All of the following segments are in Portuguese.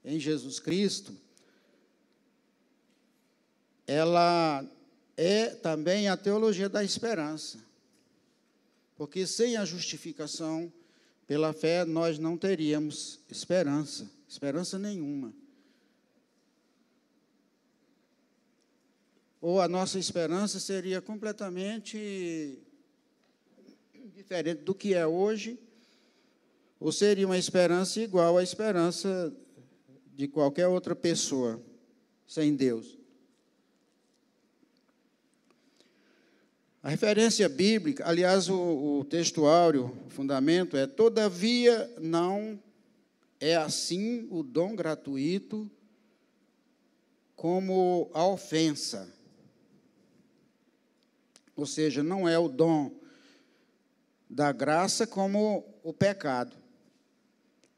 em Jesus Cristo, ela é também a teologia da esperança. Porque sem a justificação pela fé, nós não teríamos esperança nenhuma. Ou a nossa esperança seria completamente diferente do que é hoje, ou seria uma esperança igual à esperança de qualquer outra pessoa, sem Deus. A referência bíblica, aliás, o texto áureo, o fundamento é: todavia não é assim o dom gratuito como a ofensa. Ou seja, não é o dom da graça como o pecado.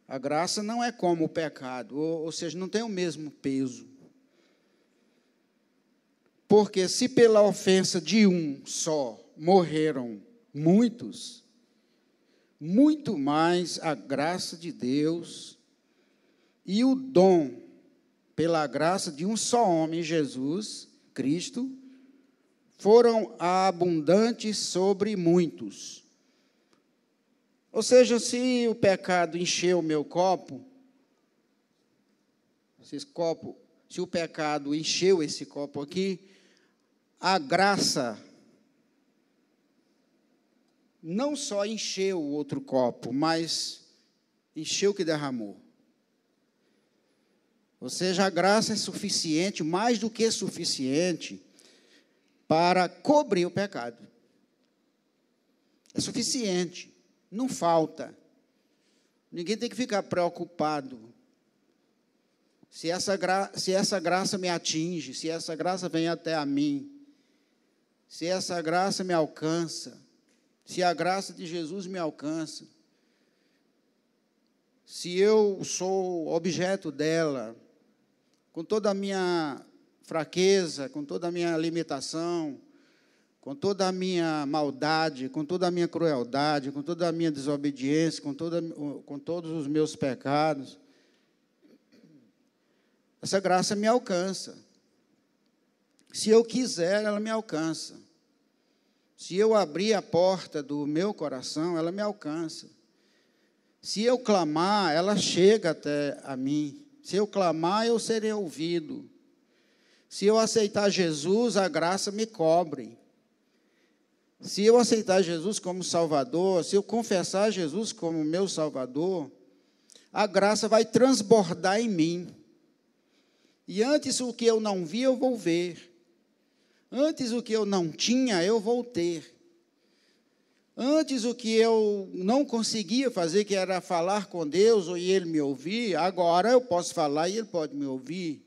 A graça não é como o pecado, ou seja, não tem o mesmo peso. Porque se pela ofensa de um só morreram muitos, muito mais a graça de Deus e o dom pela graça de um só homem, Jesus Cristo, foram abundantes sobre muitos. Ou seja, se o pecado encheu o meu copo, se o pecado encheu esse copo aqui, a graça não só encheu o outro copo, mas encheu o que derramou. Ou seja, a graça é suficiente, mais do que suficiente, para cobrir o pecado. É suficiente, não falta. Ninguém tem que ficar preocupado se essa graça me atinge, se essa graça vem até a mim, se essa graça me alcança, se a graça de Jesus me alcança, se eu sou objeto dela, com toda a minha fraqueza, com toda a minha limitação, com toda a minha maldade, com toda a minha crueldade, com toda a minha desobediência, com todos os meus pecados, essa graça me alcança. Se eu quiser, ela me alcança. Se eu abrir a porta do meu coração, ela me alcança. Se eu clamar, ela chega até a mim. Se eu clamar, eu serei ouvido. Se eu aceitar Jesus, a graça me cobre. Se eu aceitar Jesus como Salvador, se eu confessar Jesus como meu Salvador, a graça vai transbordar em mim. E antes o que eu não vi, eu vou ver. Antes o que eu não tinha, eu vou ter. Antes o que eu não conseguia fazer, que era falar com Deus e Ele me ouvir, agora eu posso falar e Ele pode me ouvir.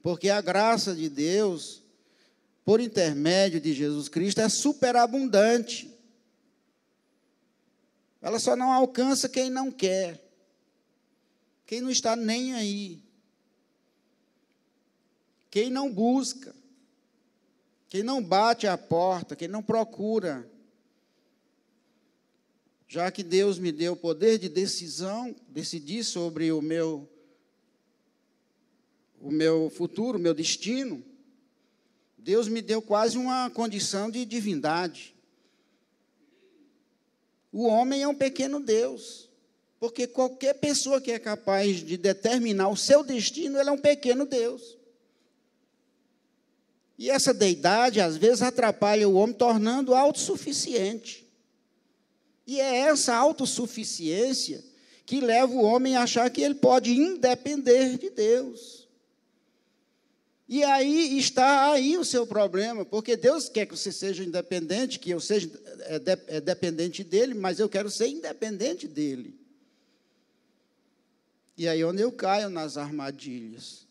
Porque a graça de Deus, por intermédio de Jesus Cristo, é superabundante. Ela só não alcança quem não quer, quem não está nem aí, quem não busca, quem não bate à porta, quem não procura. Já que Deus me deu o poder de decisão, decidir sobre o meu futuro, o meu destino, Deus me deu quase uma condição de divindade. O homem é um pequeno Deus, porque qualquer pessoa que é capaz de determinar o seu destino, ele é um pequeno Deus. E essa deidade, às vezes, atrapalha o homem, tornando-o autossuficiente. E é essa autossuficiência que leva o homem a achar que ele pode independer de Deus. E aí está aí o seu problema, porque Deus quer que você seja independente, que eu seja dependente dele, mas eu quero ser independente dele. E aí onde eu caio nas armadilhas.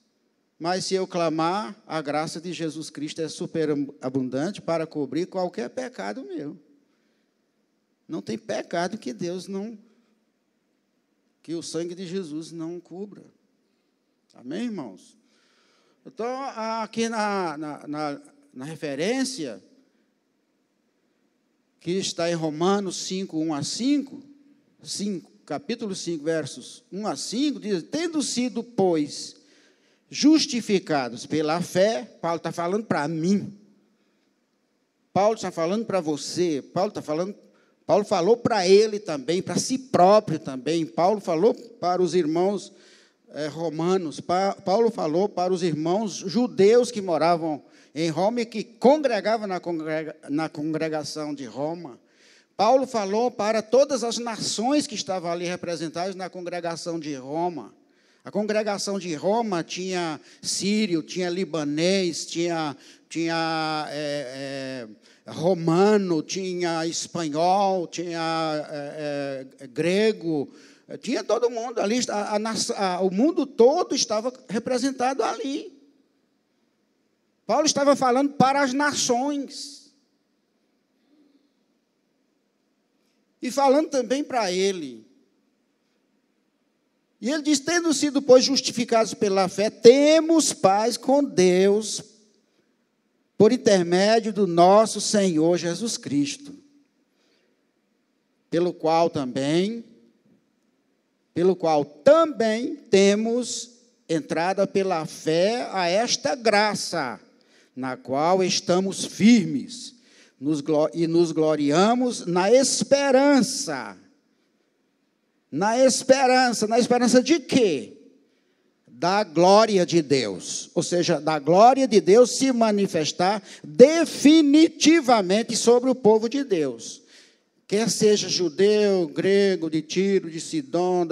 Mas se eu clamar, a graça de Jesus Cristo é superabundante para cobrir qualquer pecado meu. Não tem pecado que que o sangue de Jesus não cubra. Amém, irmãos? Então, aqui na referência, que está em Romanos 5, 1 a 5, capítulo 5, versos 1 a 5, diz: tendo sido, pois, justificados pela fé. Paulo está falando para mim. Paulo está falando para você. Paulo falou para ele também, para si próprio também. Paulo falou para os irmãos romanos. Paulo falou para os irmãos judeus que moravam em Roma e que congregavam na congregação de Roma. Paulo falou para todas as nações que estavam ali representadas na congregação de Roma. A congregação de Roma tinha sírio, tinha libanês, tinha romano, tinha espanhol, tinha grego, tinha todo mundo ali. O mundo todo estava representado ali. Paulo estava falando para as nações. E falando também para ele. E ele diz: tendo sido, pois, justificados pela fé, temos paz com Deus, por intermédio do nosso Senhor Jesus Cristo, pelo qual também temos entrada pela fé a esta graça, na qual estamos firmes, e nos gloriamos na esperança. Na esperança de quê? Da glória de Deus. Ou seja, da glória de Deus se manifestar definitivamente sobre o povo de Deus. Quer seja judeu, grego, de Tiro, de Sidom,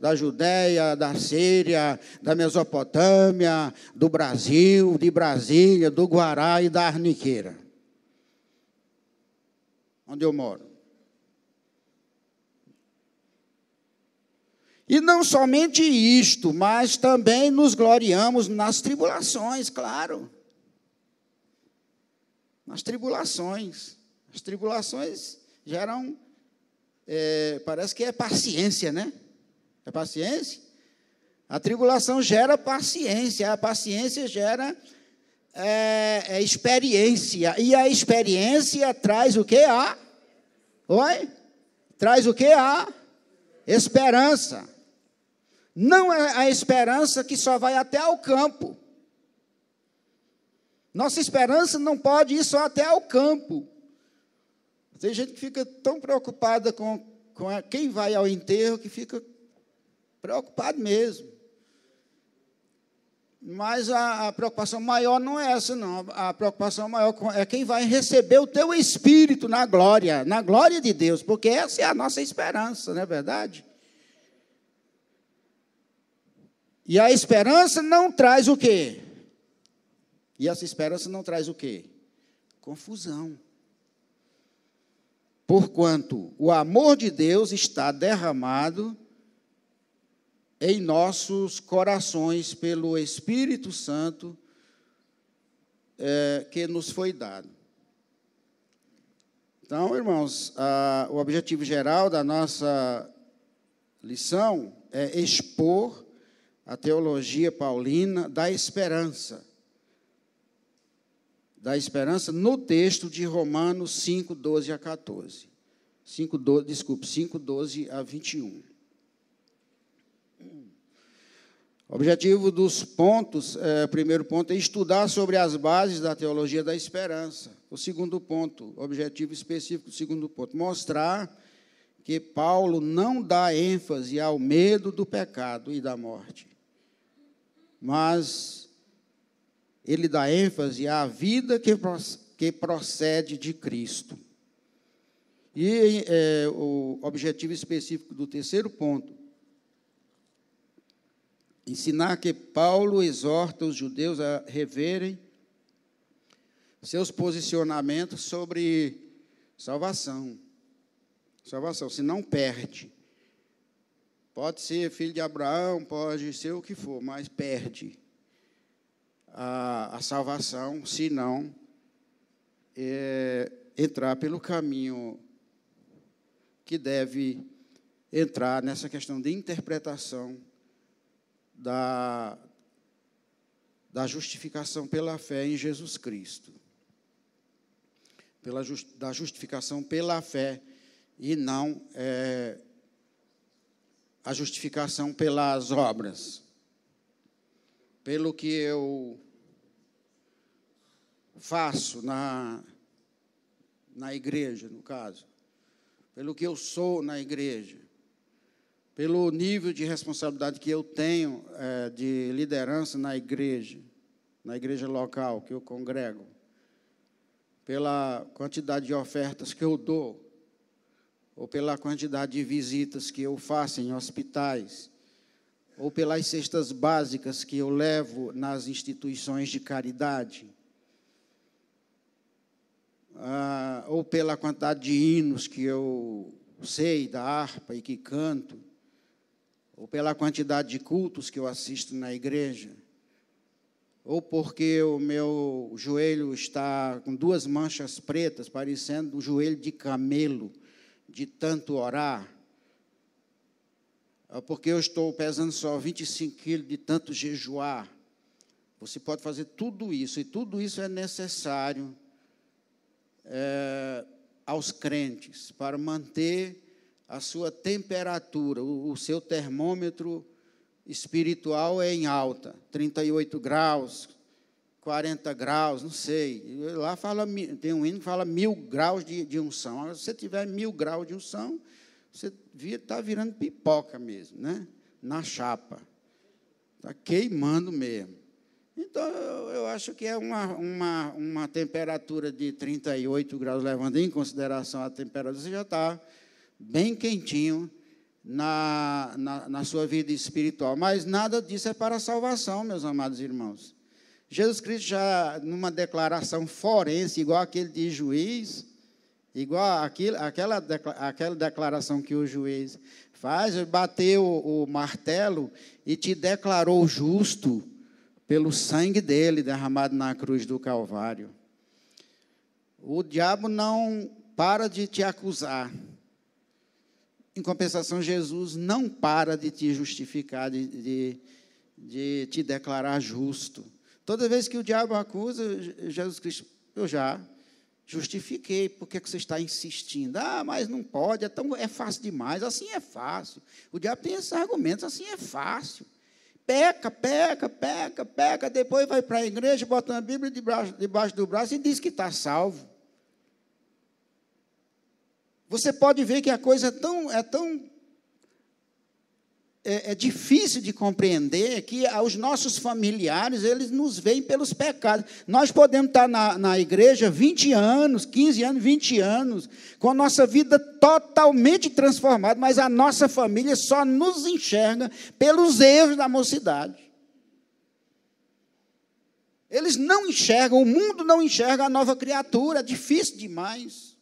da Judéia, da Síria, da Mesopotâmia, do Brasil, de Brasília, do Guará e da Arniqueira. Onde eu moro. E não somente isto, mas também nos gloriamos nas tribulações, claro. Nas tribulações. As tribulações geram, parece que é paciência, né? É paciência? A tribulação gera paciência, a paciência gera experiência. E a experiência traz o quê? Traz o quê? Esperança. Não é a esperança que só vai até ao campo. Nossa esperança não pode ir só até ao campo. Tem gente que fica tão preocupada com quem vai ao enterro, que fica preocupado mesmo. Mas a preocupação maior não é essa, não. A preocupação maior é quem vai receber o teu espírito na glória de Deus, porque essa é a nossa esperança, não é verdade? E a esperança não traz o quê? E essa esperança não traz o quê? Confusão. Porquanto o amor de Deus está derramado em nossos corações pelo Espírito Santo que nos foi dado. Então, irmãos, o objetivo geral da nossa lição é expor a teologia paulina da esperança. Da esperança no texto de Romanos 5, 12 a 14. 5, 12 a 21. O objetivo dos pontos, o primeiro ponto é estudar sobre as bases da teologia da esperança. O segundo ponto, objetivo específico do segundo ponto, mostrar que Paulo não dá ênfase ao medo do pecado e da morte, mas ele dá ênfase à vida que procede de Cristo. E o objetivo específico do terceiro ponto, ensinar que Paulo exorta os judeus a reverem seus posicionamentos sobre salvação. Salvação, se não perde. Pode ser filho de Abraão, pode ser o que for, mas perde a salvação, se não entrar pelo caminho que deve entrar nessa questão de interpretação da justificação pela fé em Jesus Cristo. Da justificação pela fé e não a justificação pelas obras, pelo que eu faço na igreja, no caso, pelo que eu sou na igreja, pelo nível de responsabilidade que eu tenho de liderança na igreja local que eu congrego, pela quantidade de ofertas que eu dou, ou pela quantidade de visitas que eu faço em hospitais, ou pelas cestas básicas que eu levo nas instituições de caridade, ou pela quantidade de hinos que eu sei da harpa e que canto, ou pela quantidade de cultos que eu assisto na igreja, ou porque o meu joelho está com 2 manchas pretas, parecendo um joelho de camelo, de tanto orar, porque eu estou pesando só 25 quilos de tanto jejuar. Você pode fazer tudo isso, e tudo isso é necessário aos crentes, para manter a sua temperatura, o seu termômetro espiritual é em alta, 38 graus, 40 graus, não sei. Lá tem um hino que fala 1000 graus de unção. Agora, se você tiver 1000 graus de unção, você está virando pipoca mesmo, né? Na chapa. Está queimando mesmo. Então, eu acho que é uma temperatura de 38 graus, levando em consideração a temperatura, você já está bem quentinho na sua vida espiritual. Mas nada disso é para a salvação, meus amados irmãos. Jesus Cristo já, numa declaração forense, igual aquele de juiz, igual aquela declaração que o juiz faz, bateu o martelo e te declarou justo pelo sangue dele derramado na cruz do Calvário. O diabo não para de te acusar. Em compensação, Jesus não para de te justificar, de te declarar justo. Toda vez que o diabo acusa, Jesus Cristo, eu já justifiquei, por que você está insistindo? Mas não pode, é fácil demais, assim é fácil. O diabo tem esses argumentos, assim é fácil. Peca, depois vai para a igreja, bota uma Bíblia debaixo do braço e diz que está salvo. Você pode ver que a coisa é difícil de compreender, que os nossos familiares, eles nos veem pelos pecados. Nós podemos estar na igreja 20 anos, 15 anos, 20 anos, com a nossa vida totalmente transformada, mas a nossa família só nos enxerga pelos erros da mocidade. Eles não enxergam, o mundo não enxerga a nova criatura, é difícil demais.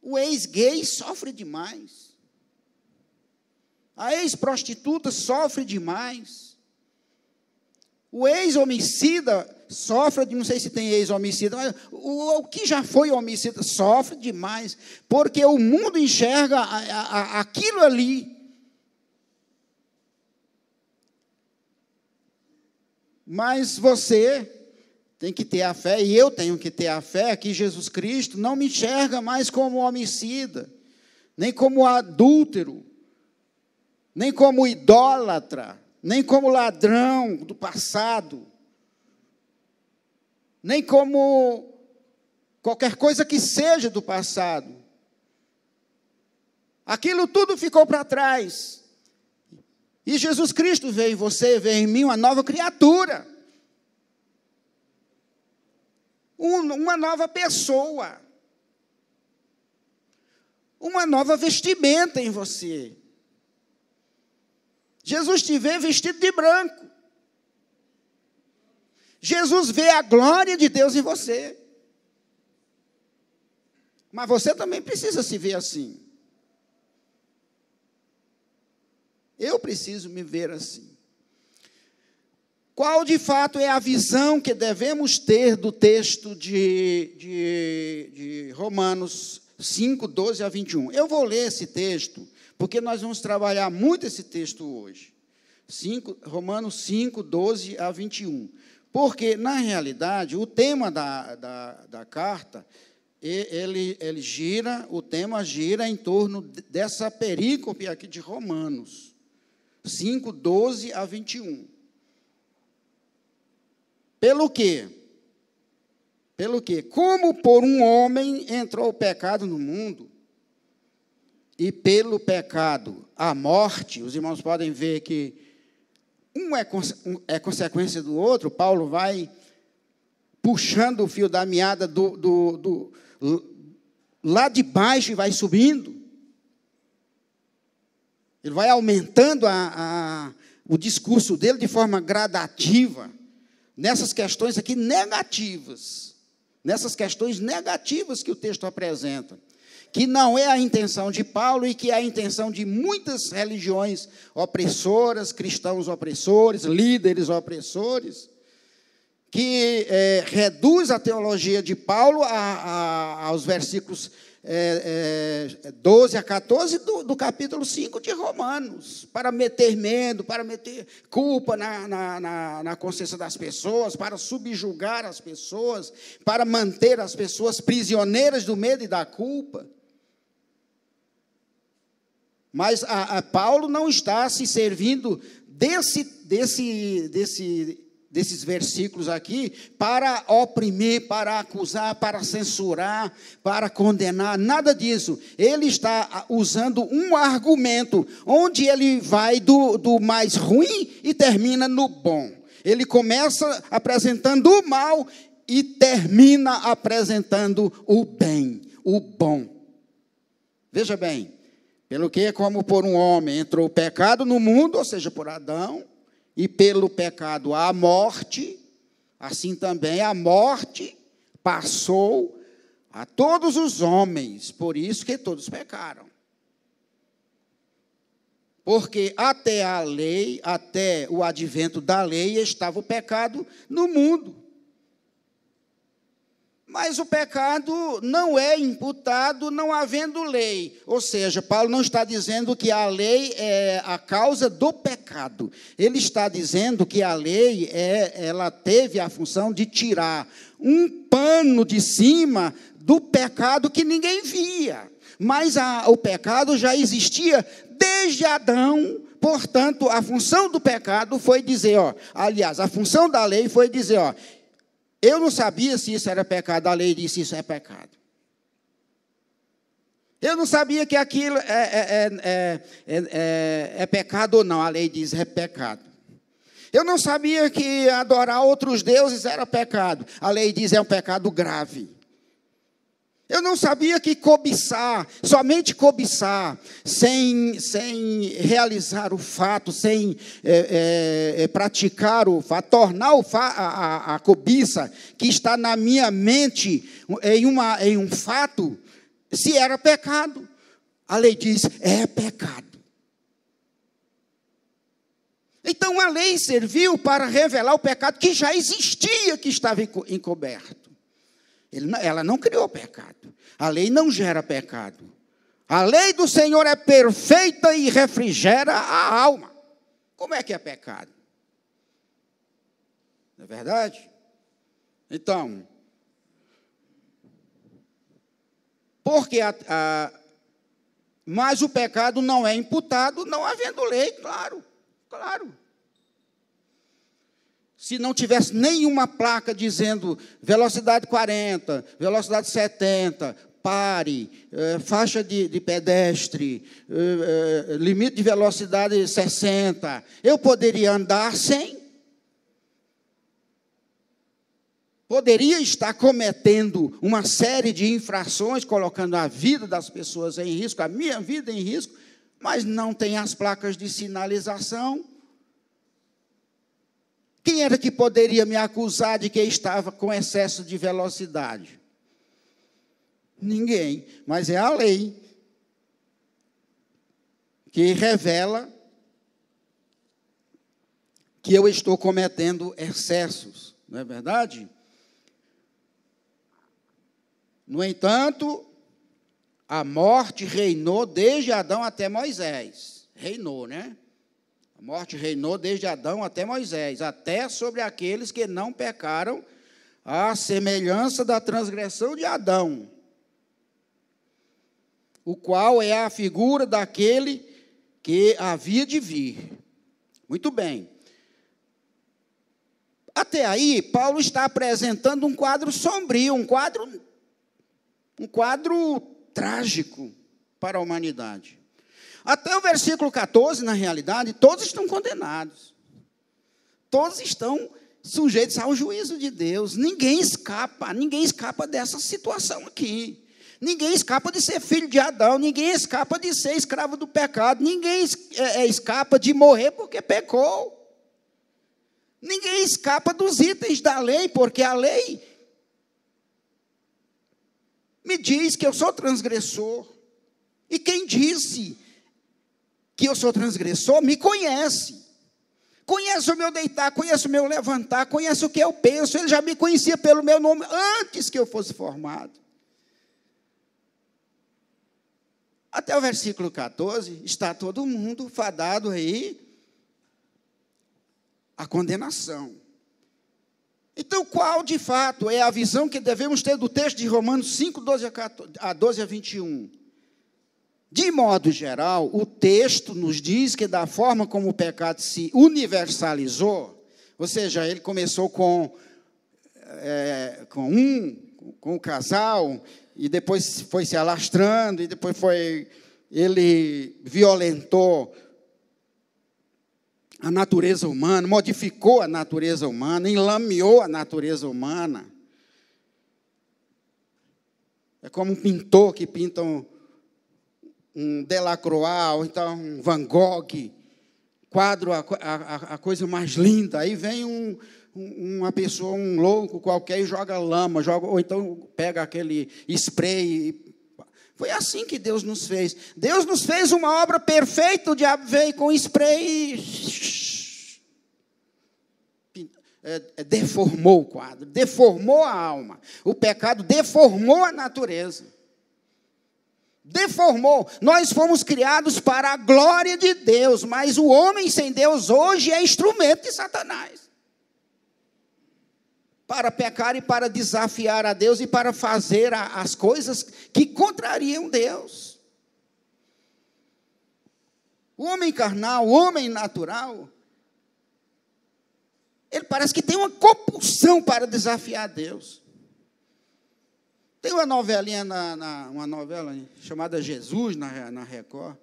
O ex-gay sofre demais. A ex-prostituta sofre demais. O ex-homicida sofre, não sei se tem ex-homicida, mas o que já foi homicida sofre demais, porque o mundo enxerga aquilo ali. Mas você tem que ter a fé, e eu tenho que ter a fé, que Jesus Cristo não me enxerga mais como homicida, nem como adúltero, nem como idólatra, nem como ladrão do passado, nem como qualquer coisa que seja do passado. Aquilo tudo ficou para trás. E Jesus Cristo veio em você, veio em mim, uma nova criatura. Uma nova pessoa. Uma nova vestimenta em você. Jesus te vê vestido de branco. Jesus vê a glória de Deus em você. Mas você também precisa se ver assim. Eu preciso me ver assim. Qual, de fato, é a visão que devemos ter do texto de Romanos 5, 12 a 21? Eu vou ler esse texto, porque nós vamos trabalhar muito esse texto hoje. Romanos 5, 12 a 21. Porque, na realidade, o tema da carta, ele gira, o tema gira em torno dessa perícope aqui de Romanos 5, 12 a 21. Pelo quê? Pelo quê? Como por um homem entrou o pecado no mundo, e pelo pecado a morte, os irmãos podem ver que um é consequência do outro. Paulo vai puxando o fio da meada lá de baixo e vai subindo. Ele vai aumentando o discurso dele de forma gradativa, nessas questões aqui negativas, que o texto apresenta, que não é a intenção de Paulo e que é a intenção de muitas religiões opressoras, cristãos opressores, líderes opressores, que reduz a teologia de Paulo aos versículos 12 a 14 do capítulo 5 de Romanos, para meter medo, para meter culpa na consciência das pessoas, para subjugar as pessoas, para manter as pessoas prisioneiras do medo e da culpa. Mas Paulo não está se servindo desses versículos aqui para oprimir, para acusar, para censurar, para condenar, nada disso. Ele está usando um argumento, onde ele vai do mais ruim e termina no bom. Ele começa apresentando o mal e termina apresentando o bem, o bom. Veja bem, pelo que, como por um homem entrou o pecado no mundo, ou seja, por Adão, e pelo pecado a morte, assim também a morte passou a todos os homens, por isso que todos pecaram. Porque até a lei, até o advento da lei, estava o pecado no mundo. Mas o pecado não é imputado não havendo lei. Ou seja, Paulo não está dizendo que a lei é a causa do pecado. Ele está dizendo que a lei ela teve a função de tirar um pano de cima do pecado que ninguém via. Mas o pecado já existia desde Adão. Portanto, a função do pecado foi dizer, a função da lei foi dizer, eu não sabia se isso era pecado, a lei disse isso é pecado. Eu não sabia que aquilo é pecado ou não, a lei diz é pecado. Eu não sabia que adorar outros deuses era pecado, a lei diz é um pecado grave. Eu não sabia que cobiçar, somente cobiçar, sem realizar o fato, sem praticar o fato, tornar a cobiça que está na minha mente em um fato, se era pecado. A lei diz, é pecado. Então a lei serviu para revelar o pecado que já existia, que estava encoberto. Ela não criou pecado. A lei não gera pecado. A lei do Senhor é perfeita e refrigera a alma. Como é que é pecado? Não é verdade? Então, porque mas o pecado não é imputado não havendo lei, claro. Se não tivesse nenhuma placa dizendo velocidade 40, velocidade 70, pare, faixa de pedestre, limite de velocidade 60, eu poderia andar sem? Poderia estar cometendo uma série de infrações, colocando a vida das pessoas em risco, a minha vida em risco, mas não tem as placas de sinalização. Quem era que poderia me acusar de que estava com excesso de velocidade? Ninguém, mas é a lei que revela que eu estou cometendo excessos, não é verdade? No entanto, a morte reinou desde Adão até Moisés. Reinou, né? A morte reinou desde Adão até Moisés, até sobre aqueles que não pecaram, à semelhança da transgressão de Adão. o qual é a figura daquele que havia de vir. Muito bem. Até aí, Paulo está apresentando um quadro sombrio, um quadro trágico para a humanidade. Até o versículo 14, na realidade, todos estão condenados. Todos estão sujeitos ao juízo de Deus. Ninguém escapa dessa situação aqui. Ninguém escapa de ser filho de Adão, ninguém escapa de ser escravo do pecado, ninguém escapa de morrer porque pecou. Ninguém escapa dos itens da lei, porque a lei me diz que eu sou transgressor. E quem disse que eu sou transgressor me conhece. Conhece o meu deitar, conhece o meu levantar, conhece o que eu penso. Ele já me conhecia pelo meu nome antes que eu fosse formado. Até o versículo 14, está todo mundo fadado aí à condenação. Então, qual de fato é a visão que devemos ter do texto de Romanos 5, 12 a 21? De modo geral, o texto nos diz que da forma como o pecado se universalizou, ou seja, ele começou com o casal, e depois foi se alastrando, e depois ele violentou a natureza humana, modificou a natureza humana, enlameou a natureza humana. É como um pintor que pinta um Delacroix, ou então um Van Gogh, quadro, a coisa mais linda. Aí vem uma pessoa, um louco qualquer, e joga lama, ou então pega aquele spray. Foi assim que Deus nos fez. Deus nos fez uma obra perfeita, o diabo veio com spray e deformou o quadro, deformou a alma. O pecado deformou a natureza. Deformou. Nós fomos criados para a glória de Deus, mas o homem sem Deus hoje é instrumento de Satanás. Para pecar e para desafiar a Deus e para fazer as coisas que contrariam Deus. O homem carnal, o homem natural, ele parece que tem uma compulsão para desafiar Deus. Tem uma novelinha, uma novela chamada Jesus, na Record.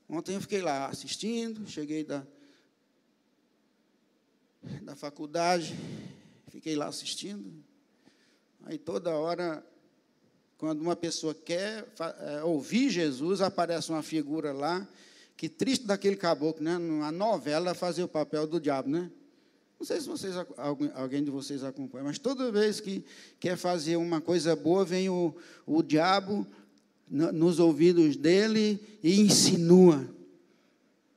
Ontem eu fiquei lá assistindo, cheguei da faculdade, fiquei lá assistindo. Aí toda hora, quando uma pessoa quer ouvir Jesus, aparece uma figura lá, que triste daquele caboclo, né? Na novela fazia o papel do diabo, né? Não sei se alguém de vocês acompanha, mas toda vez que quer fazer uma coisa boa, vem o diabo nos ouvidos dele e insinua.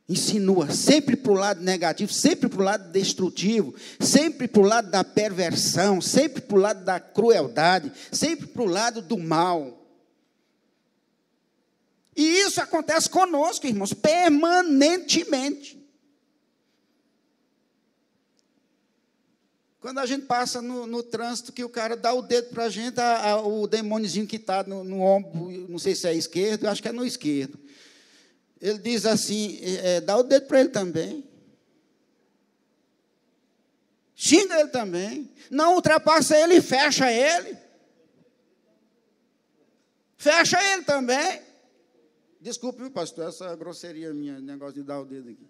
Insinua, sempre para o lado negativo, sempre para o lado destrutivo, sempre para o lado da perversão, sempre para o lado da crueldade, sempre para o lado do mal. E isso acontece conosco, irmãos, permanentemente. Quando a gente passa no trânsito, que o cara dá o dedo para a gente, o demôniozinho que está no ombro, não sei se é esquerdo, acho que é no esquerdo. Ele diz assim, dá o dedo para ele também. Xinga ele também. Não ultrapassa ele e fecha ele. Fecha ele também. Desculpe, meu pastor, essa grosseria minha, negócio de dar o dedo aqui.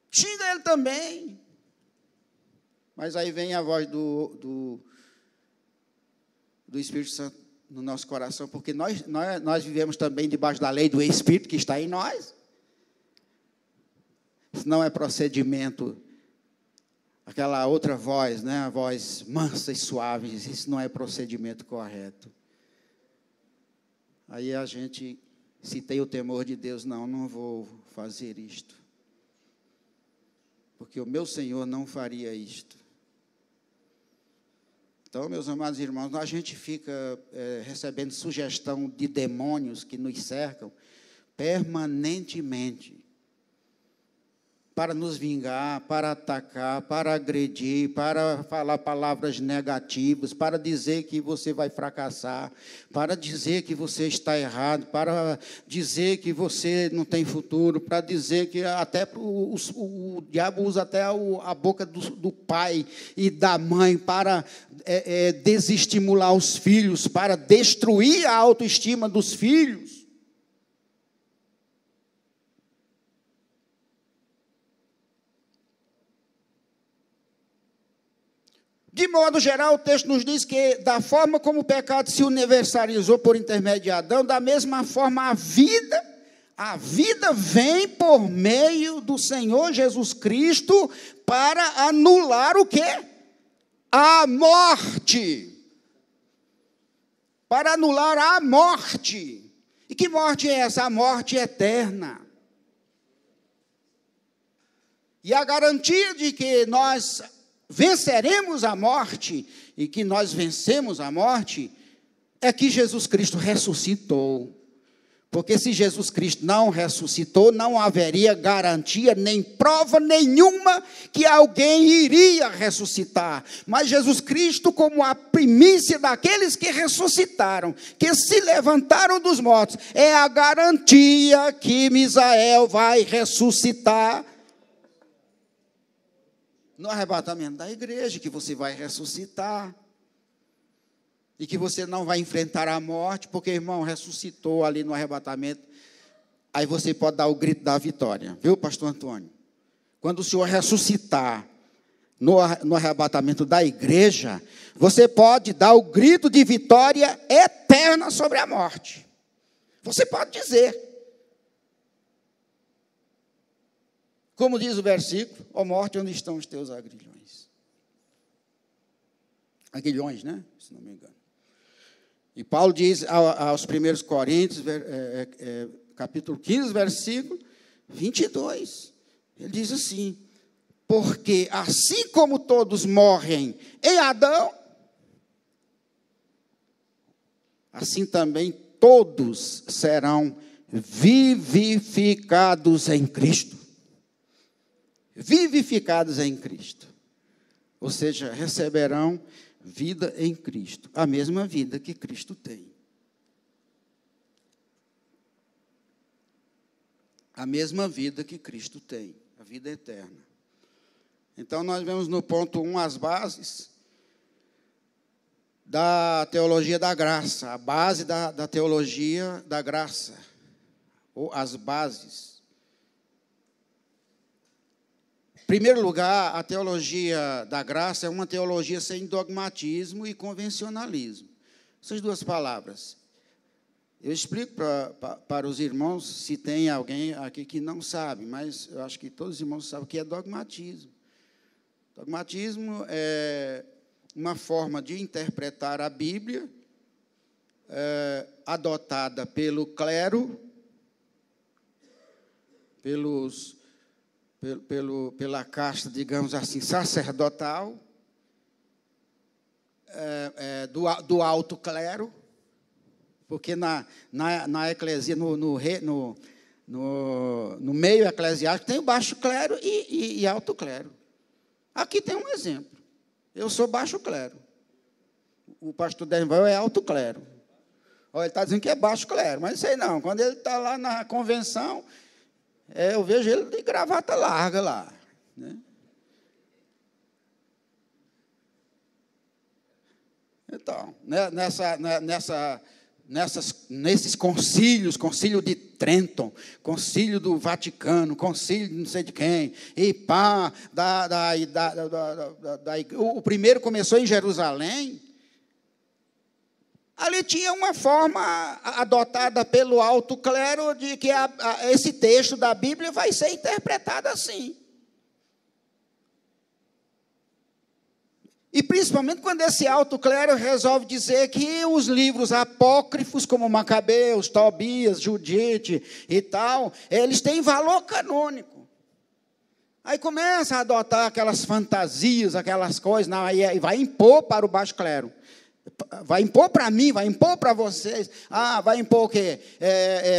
Xinga ele também. Mas aí vem a voz do Espírito Santo no nosso coração, porque nós vivemos também debaixo da lei do Espírito que está em nós. Isso não é procedimento, aquela outra voz, né, a voz mansa e suave, isso não é procedimento correto. Aí a gente, se tem o temor de Deus, não vou fazer isto. Porque o meu Senhor não faria isto. Então, meus amados irmãos, a gente fica recebendo sugestão de demônios que nos cercam permanentemente. para nos vingar, para atacar, para agredir, para falar palavras negativas, para dizer que você vai fracassar, para dizer que você está errado, para dizer que você não tem futuro, para dizer que até o diabo usa até a boca do pai e da mãe para desestimular os filhos, para destruir a autoestima dos filhos. De modo geral, o texto nos diz que, da forma como o pecado se universalizou por intermédio de Adão, da mesma forma a vida vem por meio do Senhor Jesus Cristo para anular o quê? A morte. Para anular a morte. E que morte é essa? A morte eterna. E a garantia de que nós venceremos a morte, e que nós vencemos a morte, é que Jesus Cristo ressuscitou. Porque se Jesus Cristo não ressuscitou, não haveria garantia, nem prova nenhuma que alguém iria ressuscitar. Mas Jesus Cristo, como a primícia daqueles que ressuscitaram, que se levantaram dos mortos, é a garantia que Misael vai ressuscitar no arrebatamento da igreja, que você vai ressuscitar, e que você não vai enfrentar a morte, porque, irmão, ressuscitou ali no arrebatamento, aí você pode dar o grito da vitória, viu, pastor Antônio? Quando o Senhor ressuscitar no arrebatamento da igreja, você pode dar o grito de vitória eterna sobre a morte, você pode dizer, como diz o versículo, ó morte, onde estão os teus aguilhões? Aguilhões, né? Se não me engano. E Paulo diz aos 1 Coríntios, capítulo 15, versículo 22. Ele diz assim, porque assim como todos morrem em Adão, assim também todos serão vivificados em Cristo. Vivificados em Cristo, ou seja, receberão vida em Cristo, a mesma vida que Cristo tem. A mesma vida que Cristo tem, a vida eterna. Então, nós vemos no ponto 1 as bases da teologia da graça, a base da teologia da graça, ou as bases. Em primeiro lugar, a teologia da graça é uma teologia sem dogmatismo e convencionalismo. Essas duas palavras. Eu explico para os irmãos, se tem alguém aqui que não sabe, mas eu acho que todos os irmãos sabem o que é dogmatismo. Dogmatismo é uma forma de interpretar a Bíblia, adotada pelo clero, pela casta, digamos assim, sacerdotal, do alto clero, porque na eclesia, no meio eclesiástico, tem o baixo clero e alto clero. Aqui tem um exemplo. Eu sou baixo clero. O pastor Denival é alto clero. Olha, ele está dizendo que é baixo clero, mas não sei não. Quando ele está lá na convenção, eu vejo ele de gravata larga lá, né? Então, nesses concílios, concílio de Trenton, concílio do Vaticano, concílio de não sei de quem, e pá, o primeiro começou em Jerusalém. Ali tinha uma forma adotada pelo alto clero de que esse texto da Bíblia vai ser interpretado assim. E principalmente quando esse alto clero resolve dizer que os livros apócrifos, como Macabeus, Tobias, Judite e tal, eles têm valor canônico. Aí começa a adotar aquelas fantasias, aquelas coisas, e vai impor para o baixo clero. Vai impor para mim, vai impor para vocês. Vai impor o quê?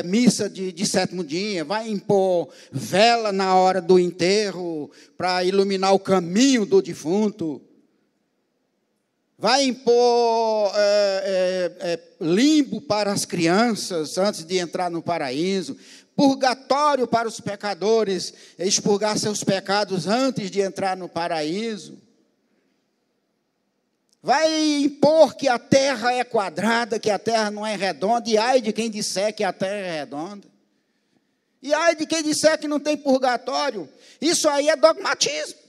Missa de sétimo dia, vai impor vela na hora do enterro, para iluminar o caminho do defunto. Vai impor limbo para as crianças antes de entrar no paraíso. Purgatório para os pecadores, expurgar seus pecados antes de entrar no paraíso. Vai impor que a terra é quadrada, que a terra não é redonda, e ai de quem disser que a terra é redonda. E ai de quem disser que não tem purgatório. Isso aí é dogmatismo.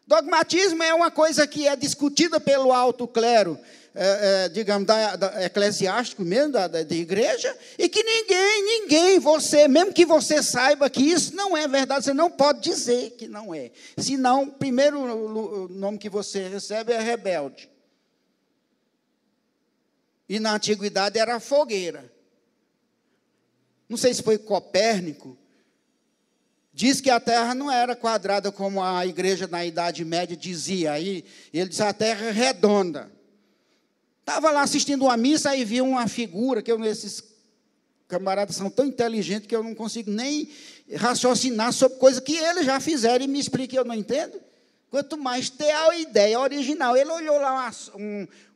Dogmatismo é uma coisa que é discutida pelo alto clero, digamos, eclesiástico mesmo, da igreja, e que ninguém, você, mesmo que você saiba que isso não é verdade, você não pode dizer que não é. Senão, o primeiro nome que você recebe é rebelde. E na antiguidade era fogueira. Não sei se foi Copérnico. Diz que a terra não era quadrada como a igreja na Idade Média dizia. Aí ele disse, a terra é redonda. Estava lá assistindo uma missa, e vi uma figura, esses camaradas são tão inteligentes que eu não consigo nem raciocinar sobre coisas que eles já fizeram e me expliquem, eu não entendo. Quanto mais ter a ideia original. Ele olhou lá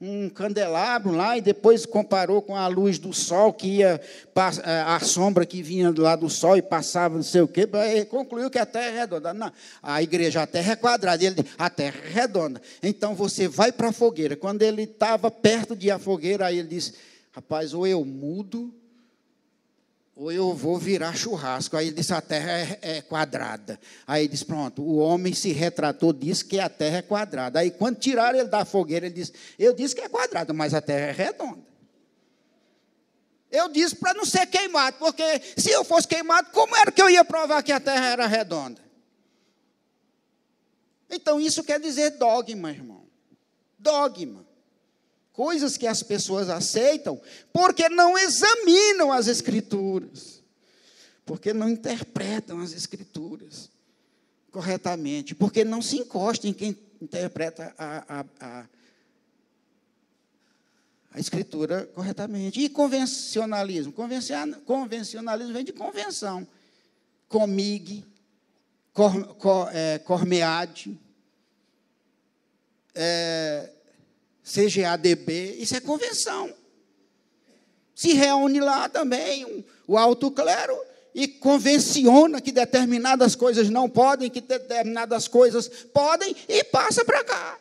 um candelabro lá e depois comparou com a luz do sol, que ia, a sombra que vinha lá do sol e passava não sei o quê, e concluiu que a terra é redonda. Não, a igreja, a terra é quadrada. E ele disse, a terra é redonda. Então você vai para a fogueira. Quando ele estava perto de a fogueira, aí ele disse, rapaz, ou eu mudo, ou eu vou virar churrasco. Aí ele disse, a terra é quadrada. Aí ele disse, pronto, o homem se retratou, disse que a terra é quadrada. Aí quando tiraram ele da fogueira, ele disse, eu disse que é quadrada, mas a terra é redonda. Eu disse para não ser queimado, porque se eu fosse queimado, como era que eu ia provar que a terra era redonda? Então isso quer dizer dogma, irmão. Dogma. Coisas que as pessoas aceitam porque não examinam as Escrituras, porque não interpretam as Escrituras corretamente, porque não se encostam em quem interpreta a Escritura corretamente. E convencionalismo? Convencionalismo vem de convenção. Comig, Cormeade, CGADB, isso é convenção. Se reúne lá também o alto clero e convenciona que determinadas coisas não podem, que determinadas coisas podem, e passa para cá.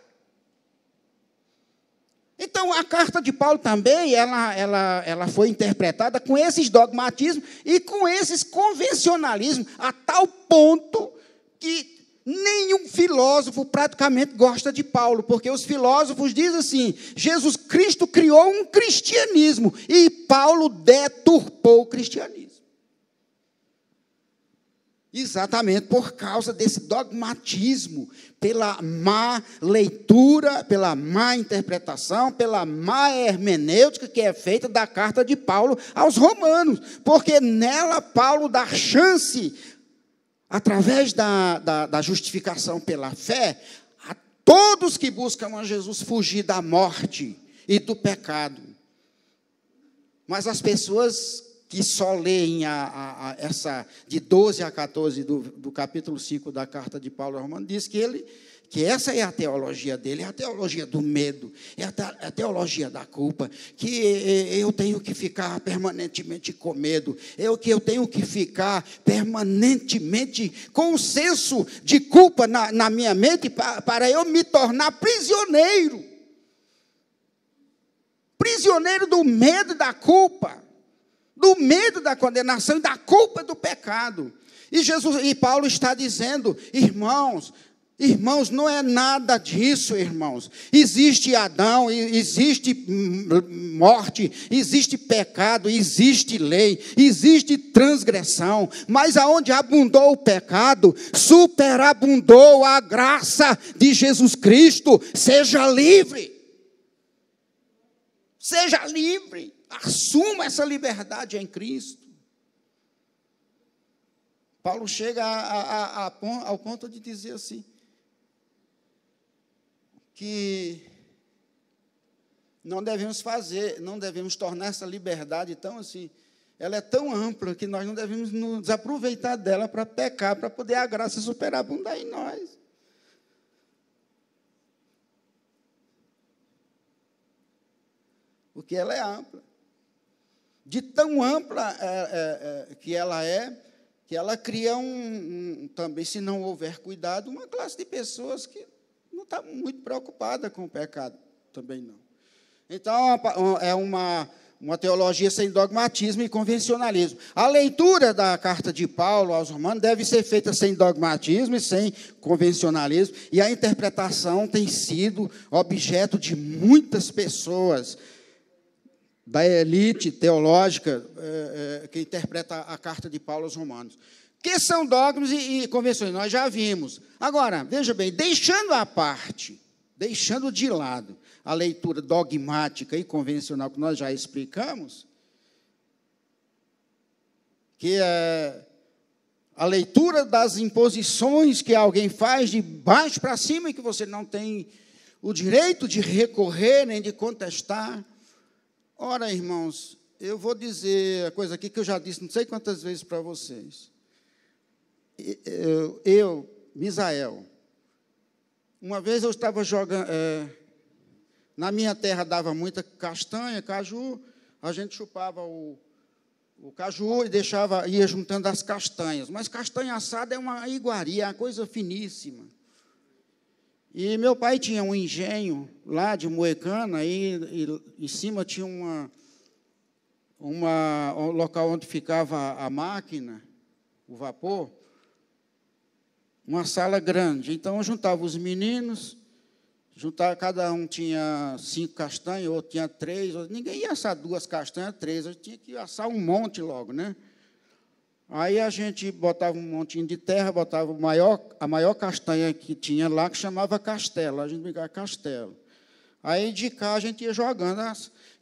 Então, a carta de Paulo também, ela foi interpretada com esses dogmatismos e com esses convencionalismos, a tal ponto que nenhum filósofo praticamente gosta de Paulo, porque os filósofos dizem assim, Jesus Cristo criou um cristianismo, e Paulo deturpou o cristianismo. Exatamente por causa desse dogmatismo, pela má leitura, pela má interpretação, pela má hermenêutica que é feita da carta de Paulo aos romanos, porque nela Paulo dá chance, através da justificação pela fé, a todos que buscam a Jesus fugir da morte e do pecado. Mas as pessoas que só leem essa de 12 a 14 do capítulo 5 da carta de Paulo aos Romanos, diz que essa é a teologia dele, é a teologia do medo, é a teologia da culpa, que eu tenho que ficar permanentemente com medo, que eu tenho que ficar permanentemente com um senso de culpa na minha mente para eu me tornar prisioneiro do medo e da culpa, do medo da condenação e da culpa do pecado. E Paulo está dizendo, irmãos, não é nada disso, irmãos. Existe Adão, existe morte, existe pecado, existe lei, existe transgressão, mas aonde abundou o pecado, superabundou a graça de Jesus Cristo. Seja livre. Seja livre. Assuma essa liberdade em Cristo. Paulo chega ao ponto de dizer assim, que não devemos tornar essa liberdade tão assim, ela é tão ampla que nós não devemos nos aproveitar dela para pecar, para poder a graça superabundar em nós. Porque ela é ampla. De tão ampla que ela cria também, se não houver cuidado, uma classe de pessoas que não está muito preocupada com o pecado, também não. Então, é uma teologia sem dogmatismo e convencionalismo. A leitura da carta de Paulo aos Romanos deve ser feita sem dogmatismo e sem convencionalismo, e a interpretação tem sido objeto de muitas pessoas da elite teológica que interpreta a carta de Paulo aos Romanos. Que são dogmas e convenções? Nós já vimos. Agora, veja bem, deixando à parte, deixando de lado a leitura dogmática e convencional que nós já explicamos, que é a leitura das imposições que alguém faz de baixo para cima e que você não tem o direito de recorrer nem de contestar. Ora, irmãos, eu vou dizer a coisa aqui que eu já disse não sei quantas vezes para vocês. Misael, uma vez eu estava jogando, na minha terra dava muita castanha, caju, a gente chupava o caju e ia juntando as castanhas. Mas castanha assada é uma iguaria, é uma coisa finíssima. E meu pai tinha um engenho lá de Moecana, e em cima tinha um local onde ficava a máquina, o vapor, uma sala grande. Então, eu juntava os meninos, cada um tinha 5 castanhas, outro tinha 3, ninguém ia assar 2 castanhas, 3, a gente tinha que assar um monte logo, né? Aí a gente botava um montinho de terra, botava a maior castanha que tinha lá, que chamava castelo. A gente brincava castelo. Aí de cá a gente ia jogando.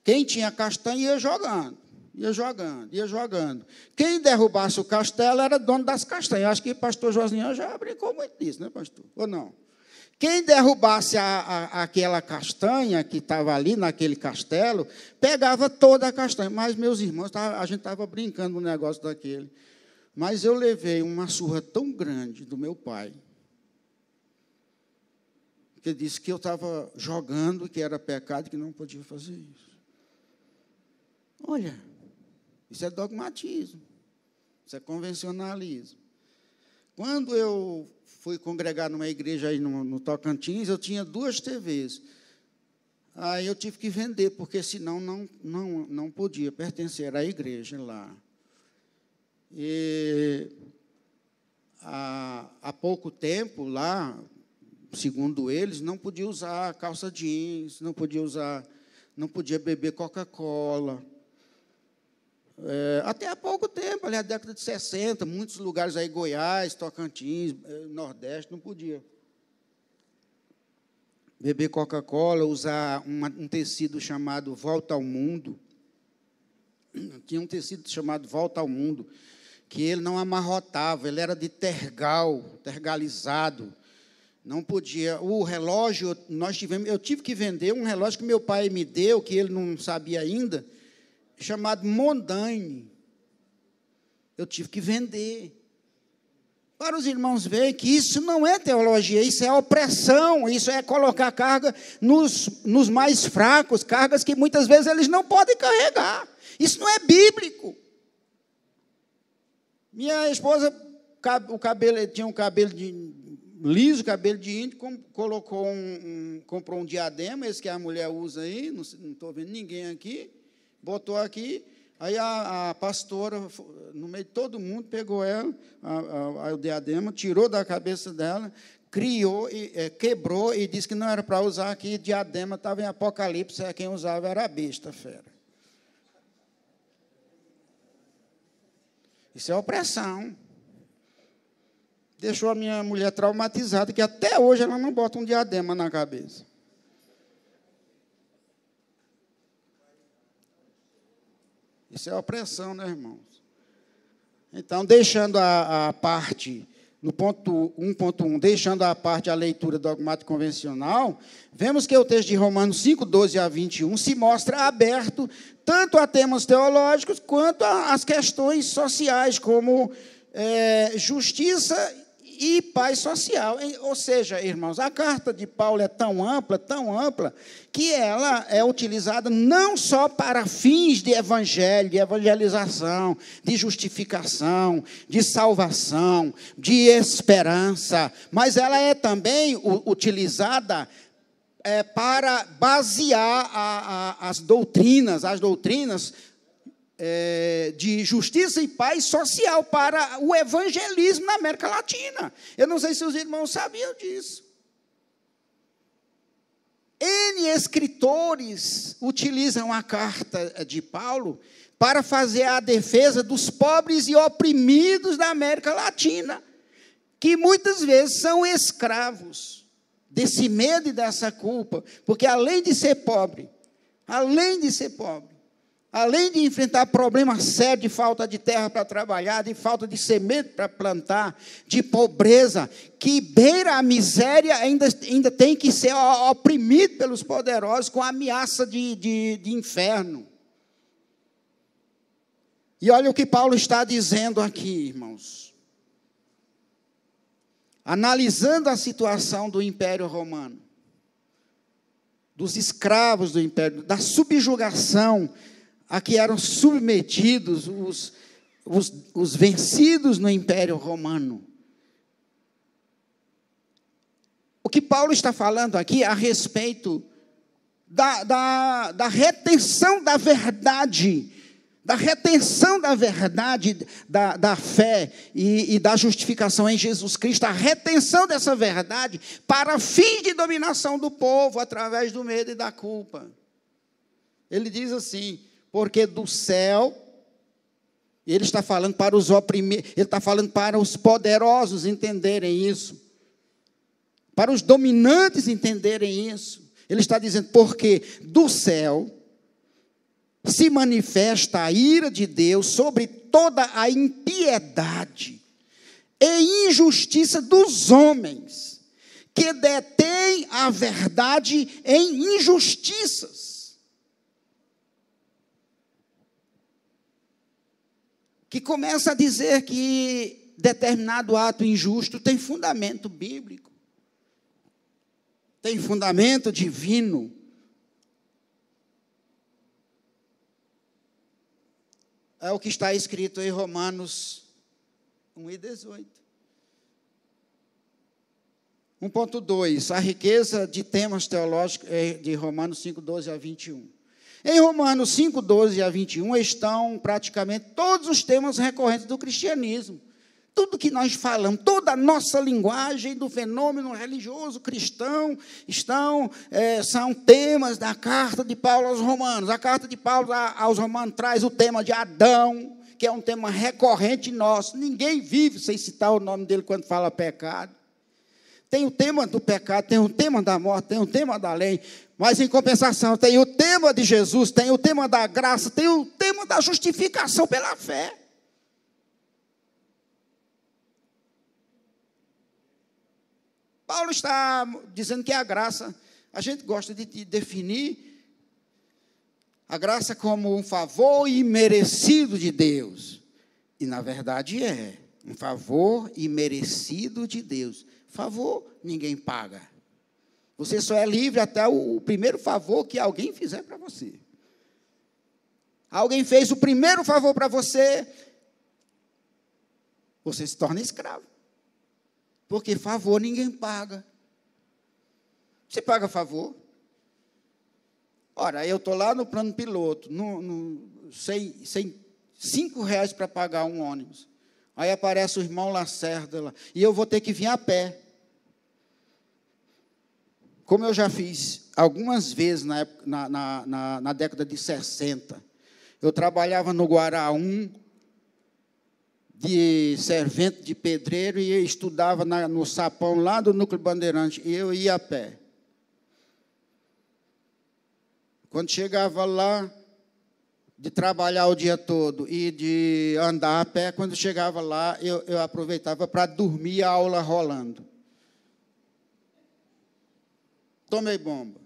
Quem tinha castanha ia jogando, ia jogando, ia jogando. Quem derrubasse o castelo era dono das castanhas. Acho que o pastor Josinho já brincou muito disso, né, pastor? Ou não? Quem derrubasse aquela castanha que estava ali naquele castelo, pegava toda a castanha. Mas, meus irmãos, a gente estava brincando no negócio daquele. Mas eu levei uma surra tão grande do meu pai, que ele disse que eu estava jogando, que era pecado, que não podia fazer isso. Olha, isso é dogmatismo, isso é convencionalismo. Quando eu fui congregar numa igreja aí no Tocantins, eu tinha 2 TVs. Aí eu tive que vender, porque senão não podia pertencer à igreja lá. E há pouco tempo lá, segundo eles, não podia usar calça jeans, não podia beber Coca-Cola. Até há pouco tempo, ali na década de 60, muitos lugares aí, Goiás, Tocantins, Nordeste, não podia beber Coca-Cola, usar um tecido chamado Volta ao Mundo. Tinha um tecido chamado Volta ao Mundo, que ele não amarrotava, ele era de tergalizado. Não podia. O relógio, eu tive que vender um relógio que meu pai me deu, que ele não sabia ainda, chamado Mondaine. Eu tive que vender. Para os irmãos verem que isso não é teologia, isso é opressão, isso é colocar carga nos mais fracos, cargas que muitas vezes eles não podem carregar. Isso não é bíblico. Minha esposa tinha um cabelo liso, cabelo de índio, comprou um diadema, esse que a mulher usa aí, não estou vendo ninguém aqui, botou aqui, aí a pastora, no meio de todo mundo, pegou ela, o diadema, tirou da cabeça dela, quebrou e disse que não era para usar aqui, diadema estava em Apocalipse, quem usava era a besta, fera. Isso é opressão. Deixou a minha mulher traumatizada, que até hoje ela não bota um diadema na cabeça. Isso é opressão, né, irmãos? Então, deixando a parte no ponto 1.1, deixando à parte a leitura dogmática convencional, vemos que o texto de Romanos 5, 12 a 21 se mostra aberto tanto a temas teológicos quanto às questões sociais, como justiça e paz social. Ou seja, irmãos, a carta de Paulo é tão ampla, que ela é utilizada não só para fins de evangelho, de evangelização, de justificação, de salvação, de esperança, mas ela é também utilizada para basear as doutrinas de justiça e paz social para o evangelismo na América Latina. Eu não sei se os irmãos sabiam disso. N escritores utilizam a carta de Paulo para fazer a defesa dos pobres e oprimidos da América Latina, que muitas vezes são escravos desse medo e dessa culpa, porque além de ser pobre, além de enfrentar problemas sérios de falta de terra para trabalhar, de falta de semente para plantar, de pobreza, que beira a miséria, ainda tem que ser oprimido pelos poderosos com a ameaça de inferno. E olha o que Paulo está dizendo aqui, irmãos. Analisando a situação do Império Romano, dos escravos do Império, da subjugação a que eram submetidos os vencidos no Império Romano. O que Paulo está falando aqui a respeito da retenção da verdade, da fé e da justificação em Jesus Cristo, a retenção dessa verdade para fins de dominação do povo através do medo e da culpa. Ele diz assim: porque do céu, ele está falando para os oprimidos, ele está falando para os poderosos entenderem isso, para os dominantes entenderem isso. Ele está dizendo, porque do céu se manifesta a ira de Deus sobre toda a impiedade e injustiça dos homens, que detêm a verdade em injustiças. Que começa a dizer que determinado ato injusto tem fundamento bíblico, tem fundamento divino. É o que está escrito em Romanos 1:18. 1.2, a riqueza de temas teológicos de Romanos 5:12 a 21. Em Romanos 5:12 a 21 estão praticamente todos os temas recorrentes do cristianismo. Tudo que nós falamos, toda a nossa linguagem do fenômeno religioso cristão são temas da carta de Paulo aos Romanos. A carta de Paulo aos Romanos traz o tema de Adão, que é um tema recorrente nosso. Ninguém vive sem citar o nome dele quando fala pecado. Tem o tema do pecado, tem o tema da morte, tem o tema da lei, mas, em compensação, tem o tema de Jesus, tem o tema da graça, tem o tema da justificação pela fé. Paulo está dizendo que a graça, a gente gosta de definir a graça como um favor imerecido de Deus. E, na verdade, é um favor imerecido de Deus. Favor, ninguém paga. Você só é livre até o primeiro favor que alguém fizer para você. Alguém fez o primeiro favor para você, você se torna escravo. Porque favor ninguém paga. Você paga favor? Ora, eu estou lá no plano piloto, sem R$5 para pagar um ônibus. Aí aparece o irmão Lacerda lá, e eu vou ter que vir a pé. Como eu já fiz algumas vezes na década de 60, eu trabalhava no Guaraú, de servente de pedreiro, e estudava no Sapão, lá do Núcleo Bandeirante, e eu ia a pé. Quando chegava lá, de trabalhar o dia todo e de andar a pé, quando chegava lá, eu aproveitava para dormir a aula rolando. Tomei bomba.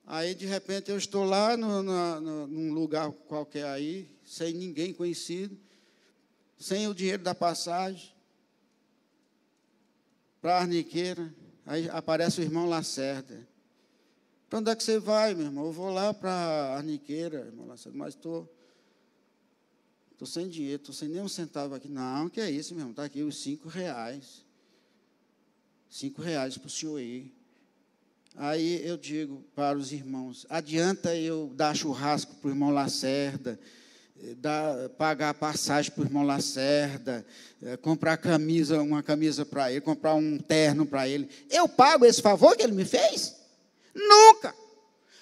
Aí, de repente, eu estou lá num lugar qualquer aí, sem ninguém conhecido, sem o dinheiro da passagem, para a Arniqueira. Aí aparece o irmão Lacerda. Para onde é que você vai, meu irmão? Eu vou lá para a Arniqueira, irmão Lacerda, mas estou sem dinheiro, estou sem nem um centavo aqui. Não, que é isso, meu irmão? Está aqui os R$5. R$5 para o senhor ir. Aí eu digo para os irmãos, adianta eu dar churrasco para o irmão Lacerda, pagar passagem para o irmão Lacerda, comprar uma camisa para ele, comprar um terno para ele. Eu pago esse favor que ele me fez? Nunca!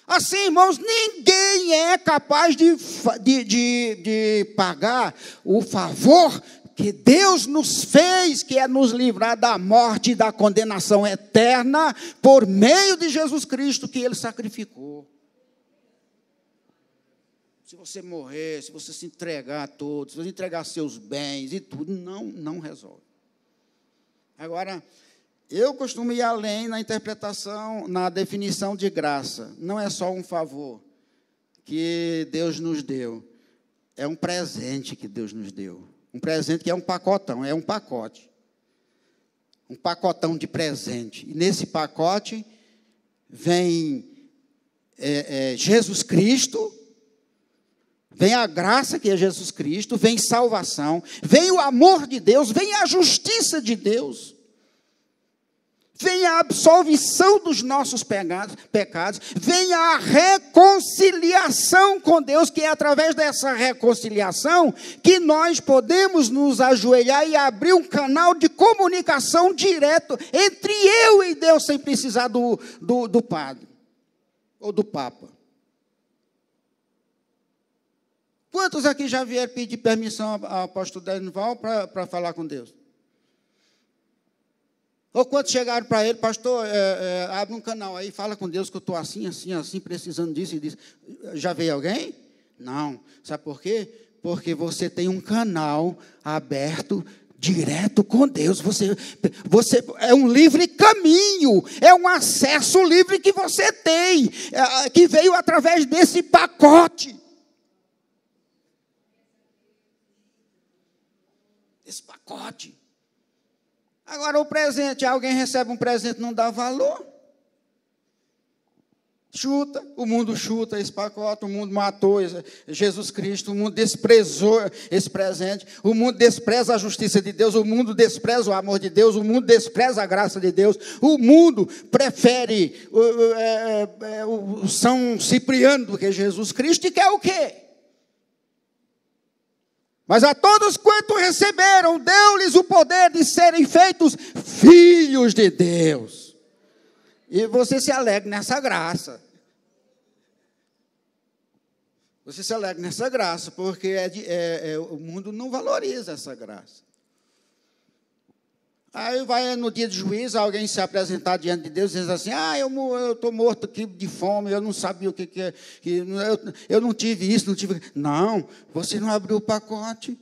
Assim, irmãos, ninguém é capaz de pagar o favor que Deus nos fez, que é nos livrar da morte e da condenação eterna, por meio de Jesus Cristo, que Ele sacrificou. Se você morrer, se você se entregar a todos, se você entregar seus bens e tudo, não resolve. Agora, eu costumo ir além na interpretação, na definição de graça. Não é só um favor que Deus nos deu, é um presente que Deus nos deu. Um presente que é um pacotão, é um pacote. Um pacotão de presente. E nesse pacote vem Jesus Cristo, vem a graça que é Jesus Cristo, vem salvação, vem o amor de Deus, vem a justiça de Deus, vem a absolvição dos nossos pecados, vem a reconciliação com Deus, que é através dessa reconciliação que nós podemos nos ajoelhar e abrir um canal de comunicação direto entre eu e Deus, sem precisar do padre ou do papa. Quantos aqui já vieram pedir permissão ao apóstolo Denival para falar com Deus? Ou quantos chegaram para ele, pastor, abre um canal aí, fala com Deus que eu estou assim, precisando disso e disso. Já veio alguém? Não. Sabe por quê? Porque você tem um canal aberto, direto com Deus. Você é um livre caminho, é um acesso livre que você tem, que veio através desse pacote. Esse pacote. Agora, o presente, alguém recebe um presente e não dá valor. Chuta, o mundo chuta esse pacote, o mundo matou Jesus Cristo, o mundo desprezou esse presente, o mundo despreza a justiça de Deus, o mundo despreza o amor de Deus, o mundo despreza a graça de Deus, o mundo prefere o São Cipriano do que Jesus Cristo e quer o quê? Mas a todos quanto receberam, deu-lhes o poder de serem feitos filhos de Deus. E você se alegra nessa graça. Você se alegra nessa graça, porque o mundo não valoriza essa graça. Aí vai no dia de juízo, alguém se apresentar diante de Deus, dizendo assim, eu estou morto aqui de fome, eu não sabia o que é, eu não tive isso, não tive... Não, você não abriu o pacote.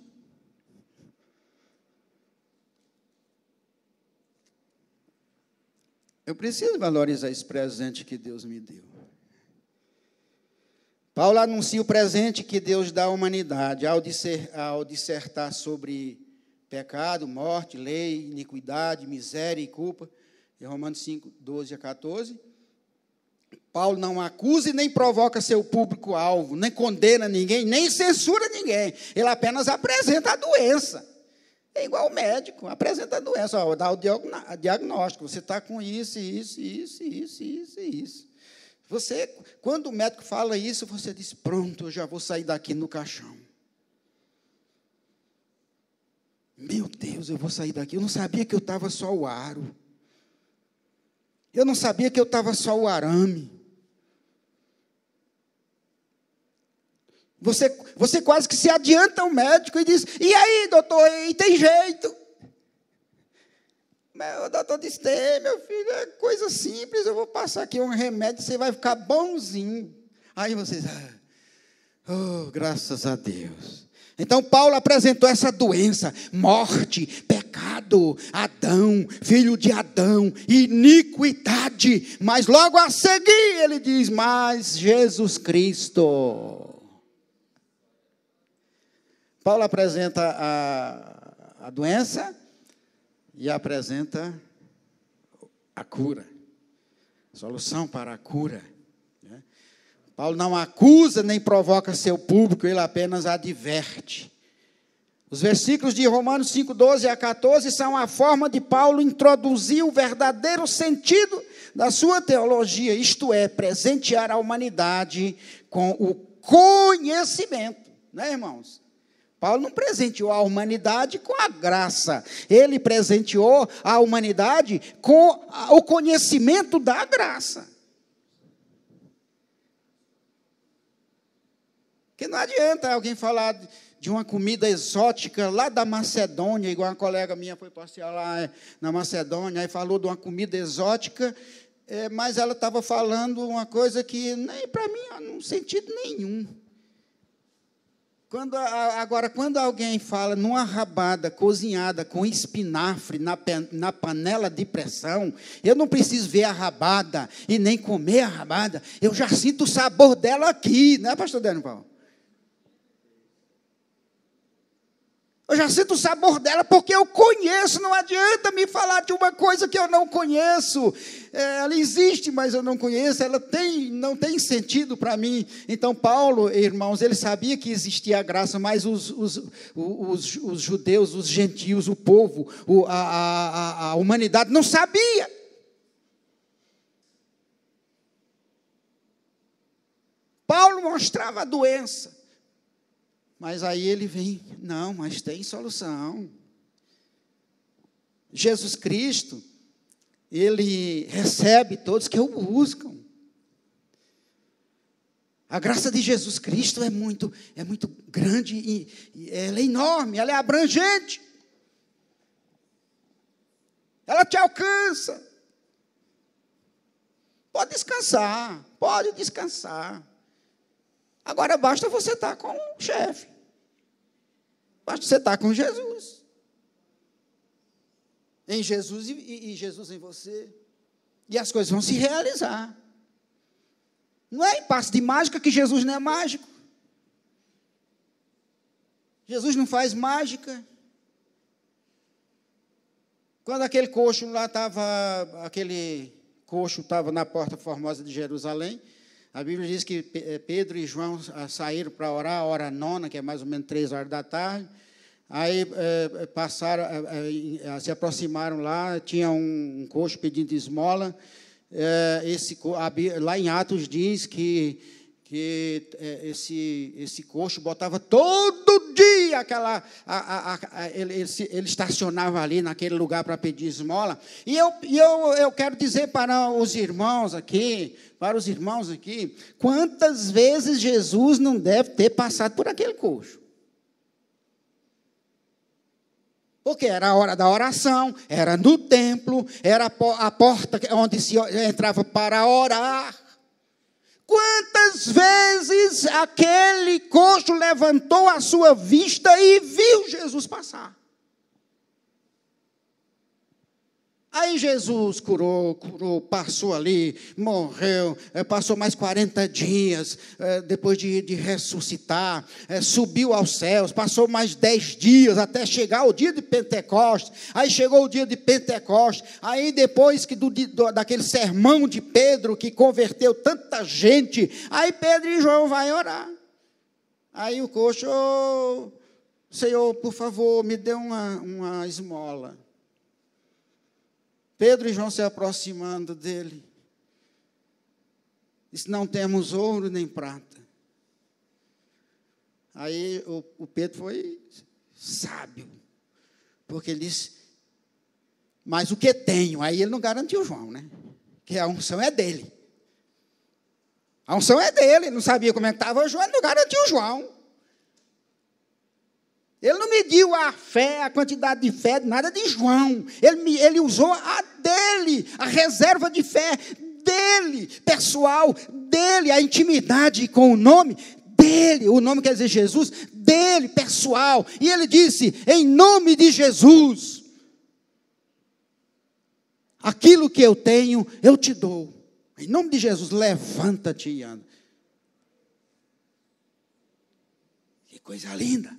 Eu preciso valorizar esse presente que Deus me deu. Paulo anuncia o presente que Deus dá à humanidade, ao dissertar sobre pecado, morte, lei, iniquidade, miséria e culpa, em Romanos 5, 12 a 14. Paulo não acusa e nem provoca seu público-alvo, nem condena ninguém, nem censura ninguém. Ele apenas apresenta a doença. É igual o médico, apresenta a doença, dá o diagnóstico. Você está com isso. Você, quando o médico fala isso, você diz, pronto, eu já vou sair daqui no caixão. Meu Deus, eu vou sair daqui. Eu não sabia que eu estava só o aro. Eu não sabia que eu estava só o arame. Você quase que se adianta ao médico e diz, e aí, doutor, e tem jeito? O doutor disse, meu filho, é coisa simples, eu vou passar aqui um remédio, você vai ficar bonzinho. Aí vocês, graças a Deus. Então Paulo apresentou essa doença, morte, pecado, Adão, filho de Adão, iniquidade. Mas logo a seguir ele diz, mas Jesus Cristo. Paulo apresenta a doença e apresenta a cura, solução para a cura. Paulo não acusa nem provoca seu público, ele apenas adverte. Os versículos de Romanos 5, 12 a 14 são a forma de Paulo introduzir o verdadeiro sentido da sua teologia, isto é, presentear a humanidade com o conhecimento, né, irmãos? Paulo não presenteou a humanidade com a graça, ele presenteou a humanidade com o conhecimento da graça. Porque não adianta alguém falar de uma comida exótica lá da Macedônia, igual uma colega minha foi passear lá na Macedônia, aí falou de uma comida exótica, mas ela estava falando uma coisa que, nem para mim, não tem sentido nenhum. Agora, quando alguém fala numa rabada cozinhada com espinafre na panela de pressão, eu não preciso ver a rabada e nem comer a rabada, eu já sinto o sabor dela aqui, não é, pastor Daniel Paulo? Eu já sinto o sabor dela porque eu conheço, não adianta me falar de uma coisa que eu não conheço. Ela existe, mas eu não conheço, não tem sentido para mim. Então, Paulo, irmãos, ele sabia que existia a graça, mas os judeus, os gentios, o povo, a humanidade não sabia. Paulo mostrava a doença. Mas aí ele vem, não, mas tem solução. Jesus Cristo, ele recebe todos que o buscam. A graça de Jesus Cristo é muito grande, e ela é enorme, ela é abrangente. Ela te alcança. Pode descansar. Agora basta você estar com o chefe. Basta você estar com Jesus. Em Jesus e Jesus em você. E as coisas vão se realizar. Não é em passe de mágica que Jesus não é mágico. Jesus não faz mágica. Quando aquele coxo estava na porta formosa de Jerusalém, a Bíblia diz que Pedro e João saíram para orar, a hora nona, que é mais ou menos 3 horas da tarde. Aí se aproximaram lá, tinha um coxo pedindo esmola. Lá em Atos diz que esse coxo botava todo dia ele estacionava ali naquele lugar para pedir esmola. E eu quero dizer para os irmãos aqui, quantas vezes Jesus não deve ter passado por aquele coxo? Porque era a hora da oração, era no templo, era a porta onde se entrava para orar. Quantas vezes aquele coxo levantou a sua vista e viu Jesus passar? Aí Jesus curou, passou ali, morreu, passou mais 40 dias, depois de ressuscitar, subiu aos céus, passou mais 10 dias, até chegar o dia de Pentecostes. Aí chegou o dia de Pentecostes, aí depois daquele sermão de Pedro, que converteu tanta gente, aí Pedro e João vão orar. Aí o coxo, Senhor, por favor, me dê uma esmola. Pedro e João se aproximando dele, disse, não temos ouro nem prata. Aí o Pedro foi sábio, porque ele disse, mas o que tenho? Aí ele não garantiu João, né? Que a unção é dele. A unção é dele, ele não sabia como é que estava João, ele não garantiu João. Ele não mediu a fé, a quantidade de fé, nada de João. Ele usou a dele, a reserva de fé dele, pessoal, dele, a intimidade com o nome dele. O nome quer dizer Jesus, dele, pessoal. E ele disse, em nome de Jesus, aquilo que eu tenho, eu te dou. Em nome de Jesus, levanta-te e anda. Que coisa linda.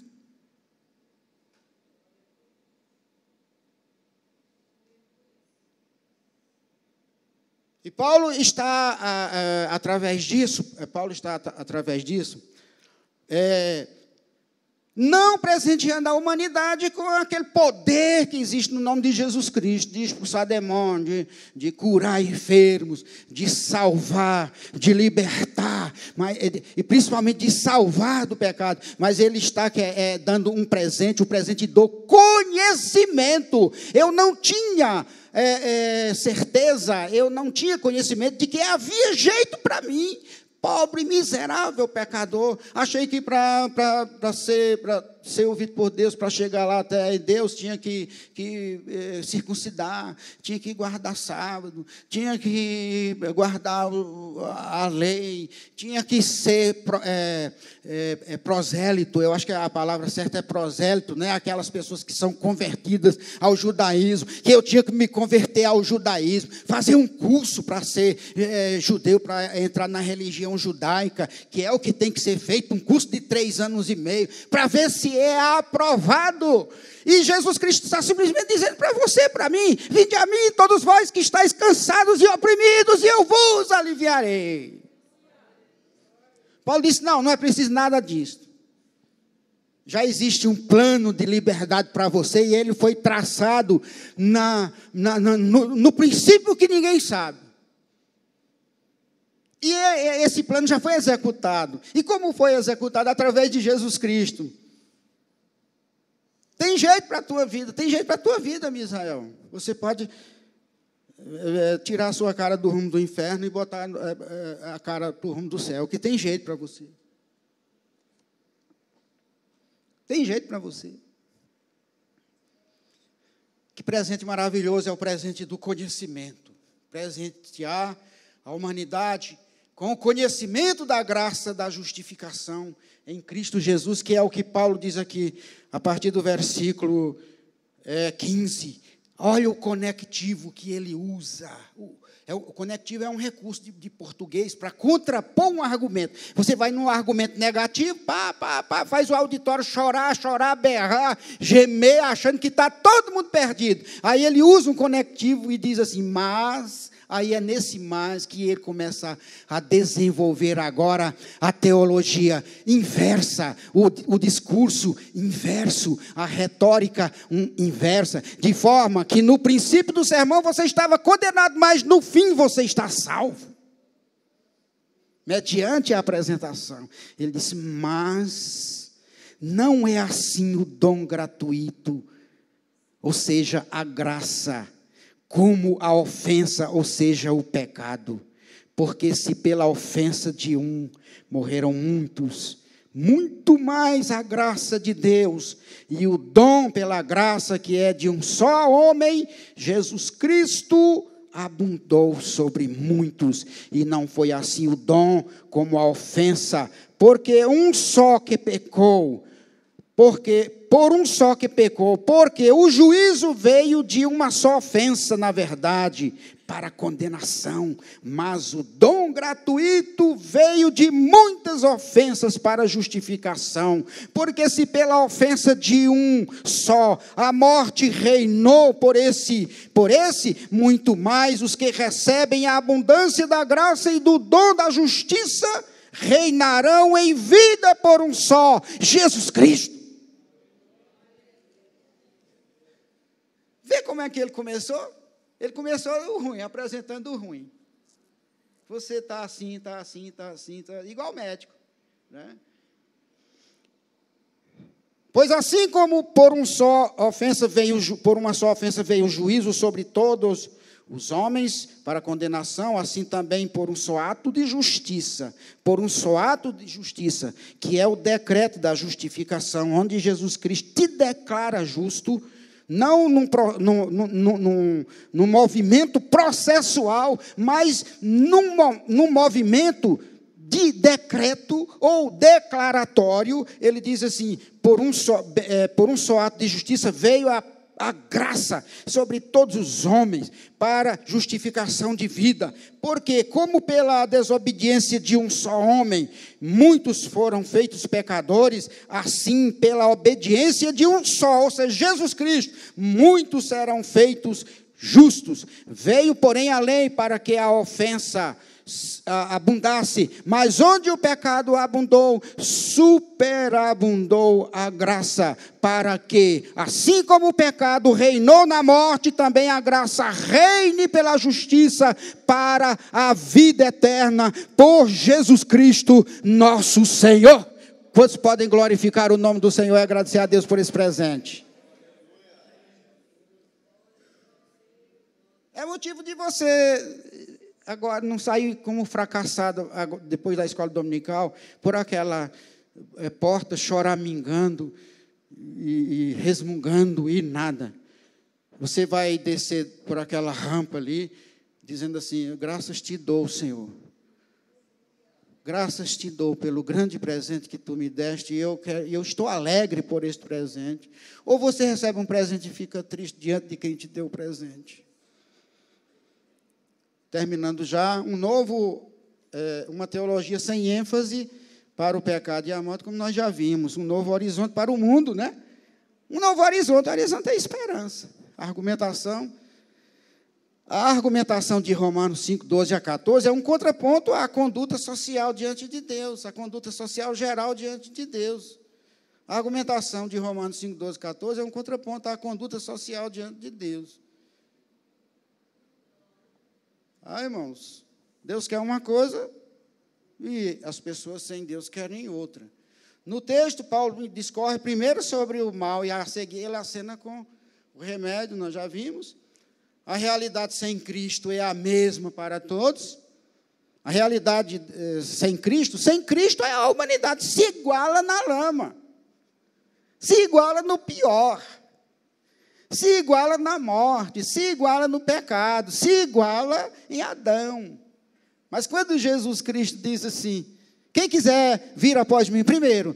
E Paulo está, através disso, não presenteando a humanidade com aquele poder que existe no nome de Jesus Cristo, de expulsar demônios, de curar enfermos, de salvar, de libertar, e principalmente de salvar do pecado. Mas ele está dando um presente, o presente do conhecimento. Eu não tinha certeza, eu não tinha conhecimento de que havia jeito para mim, pobre, miserável, pecador. Achei que para ser ouvido por Deus, para chegar lá até Deus, tinha que circuncidar, tinha que guardar sábado, tinha que guardar a lei, tinha que ser prosélito. Eu acho que a palavra certa é prosélito, né? Aquelas pessoas que são convertidas ao judaísmo, que eu tinha que me converter ao judaísmo, fazer um curso para ser judeu, para entrar na religião judaica, que é o que tem que ser feito, um curso de 3 anos e meio, para ver se é aprovado. E Jesus Cristo está simplesmente dizendo para você, para mim, vinde a mim todos vós que estáis cansados e oprimidos, e eu vos aliviarei. Paulo disse, não é preciso nada disso. Já existe um plano de liberdade para você, e ele foi traçado no princípio que ninguém sabe. E esse plano já foi executado. E como foi executado? Através de Jesus Cristo. Tem jeito para a tua vida, Misael. Você pode tirar a sua cara do rumo do inferno e botar a cara do rumo do céu, que tem jeito para você. Tem jeito para você. Que presente maravilhoso é o presente do conhecimento. Presentear a humanidade com o conhecimento da graça da justificação em Cristo Jesus, que é o que Paulo diz aqui, a partir do versículo 15. Olha o conectivo que ele usa. O conectivo é um recurso de português para contrapor um argumento. Você vai num argumento negativo, faz o auditório chorar, berrar, gemer, achando que está todo mundo perdido. Aí ele usa um conectivo e diz assim, mas... Aí é nesse mais que ele começa a desenvolver agora a teologia inversa, o discurso inverso, a retórica inversa, de forma que no princípio do sermão você estava condenado, mas no fim você está salvo. Mediante a apresentação, ele disse, mas não é assim o dom gratuito, ou seja, a graça, como a ofensa, ou seja, o pecado. Porque se pela ofensa de um morreram muitos, muito mais a graça de Deus e o dom pela graça que é de um só homem, Jesus Cristo, abundou sobre muitos. E não foi assim o dom como a ofensa, porque um só que pecou, por um só que pecou, porque o juízo veio de uma só ofensa, na verdade, para condenação, mas o dom gratuito veio de muitas ofensas para justificação, porque se pela ofensa de um só a morte reinou por esse, muito mais os que recebem a abundância da graça e do dom da justiça reinarão em vida por um só, Jesus Cristo. Vê como é que ele começou? Ele começou o ruim, apresentando o ruim. Você está assim, igual médico, né? Pois assim como por uma só ofensa veio o juízo sobre todos os homens para condenação, assim também por um só ato de justiça, por um só ato de justiça, que é o decreto da justificação, onde Jesus Cristo te declara justo, não num movimento processual, mas num movimento de decreto ou declaratório. Ele diz assim, por um só ato de justiça veio a graça sobre todos os homens para justificação de vida. Porque, como pela desobediência de um só homem, muitos foram feitos pecadores, assim, pela obediência de um só, ou seja, Jesus Cristo, muitos serão feitos justos. Veio, porém, a lei para que a ofensa abundasse, mas onde o pecado abundou, superabundou a graça, para que, assim como o pecado reinou na morte, também a graça reine pela justiça para a vida eterna, por Jesus Cristo, nosso Senhor. Quantos podem glorificar o nome do Senhor e agradecer a Deus por esse presente? É motivo de você agora não sair como fracassado depois da escola dominical, por aquela porta choramingando e resmungando e nada. Você vai descer por aquela rampa ali, dizendo assim, graças te dou, Senhor. Graças te dou pelo grande presente que tu me deste, e eu estou alegre por este presente. Ou você recebe um presente e fica triste diante de quem te deu o presente. Terminando já, uma teologia sem ênfase para o pecado e a morte, como nós já vimos, um novo horizonte para o mundo, né? Um novo horizonte é esperança. A argumentação de Romanos 5, 12 a 14 é um contraponto à conduta social diante de Deus, à conduta social geral diante de Deus. A argumentação de Romanos 5, 12 a 14 é um contraponto à conduta social diante de Deus. Irmãos, Deus quer uma coisa e as pessoas sem Deus querem outra. No texto, Paulo discorre primeiro sobre o mal e a seguir ele acena com o remédio, nós já vimos. A realidade sem Cristo é a mesma para todos. A realidade sem Cristo é a humanidade se iguala na lama, se iguala no pior, se iguala na morte, se iguala no pecado, se iguala em Adão. Mas quando Jesus Cristo diz assim, quem quiser vir após mim, primeiro,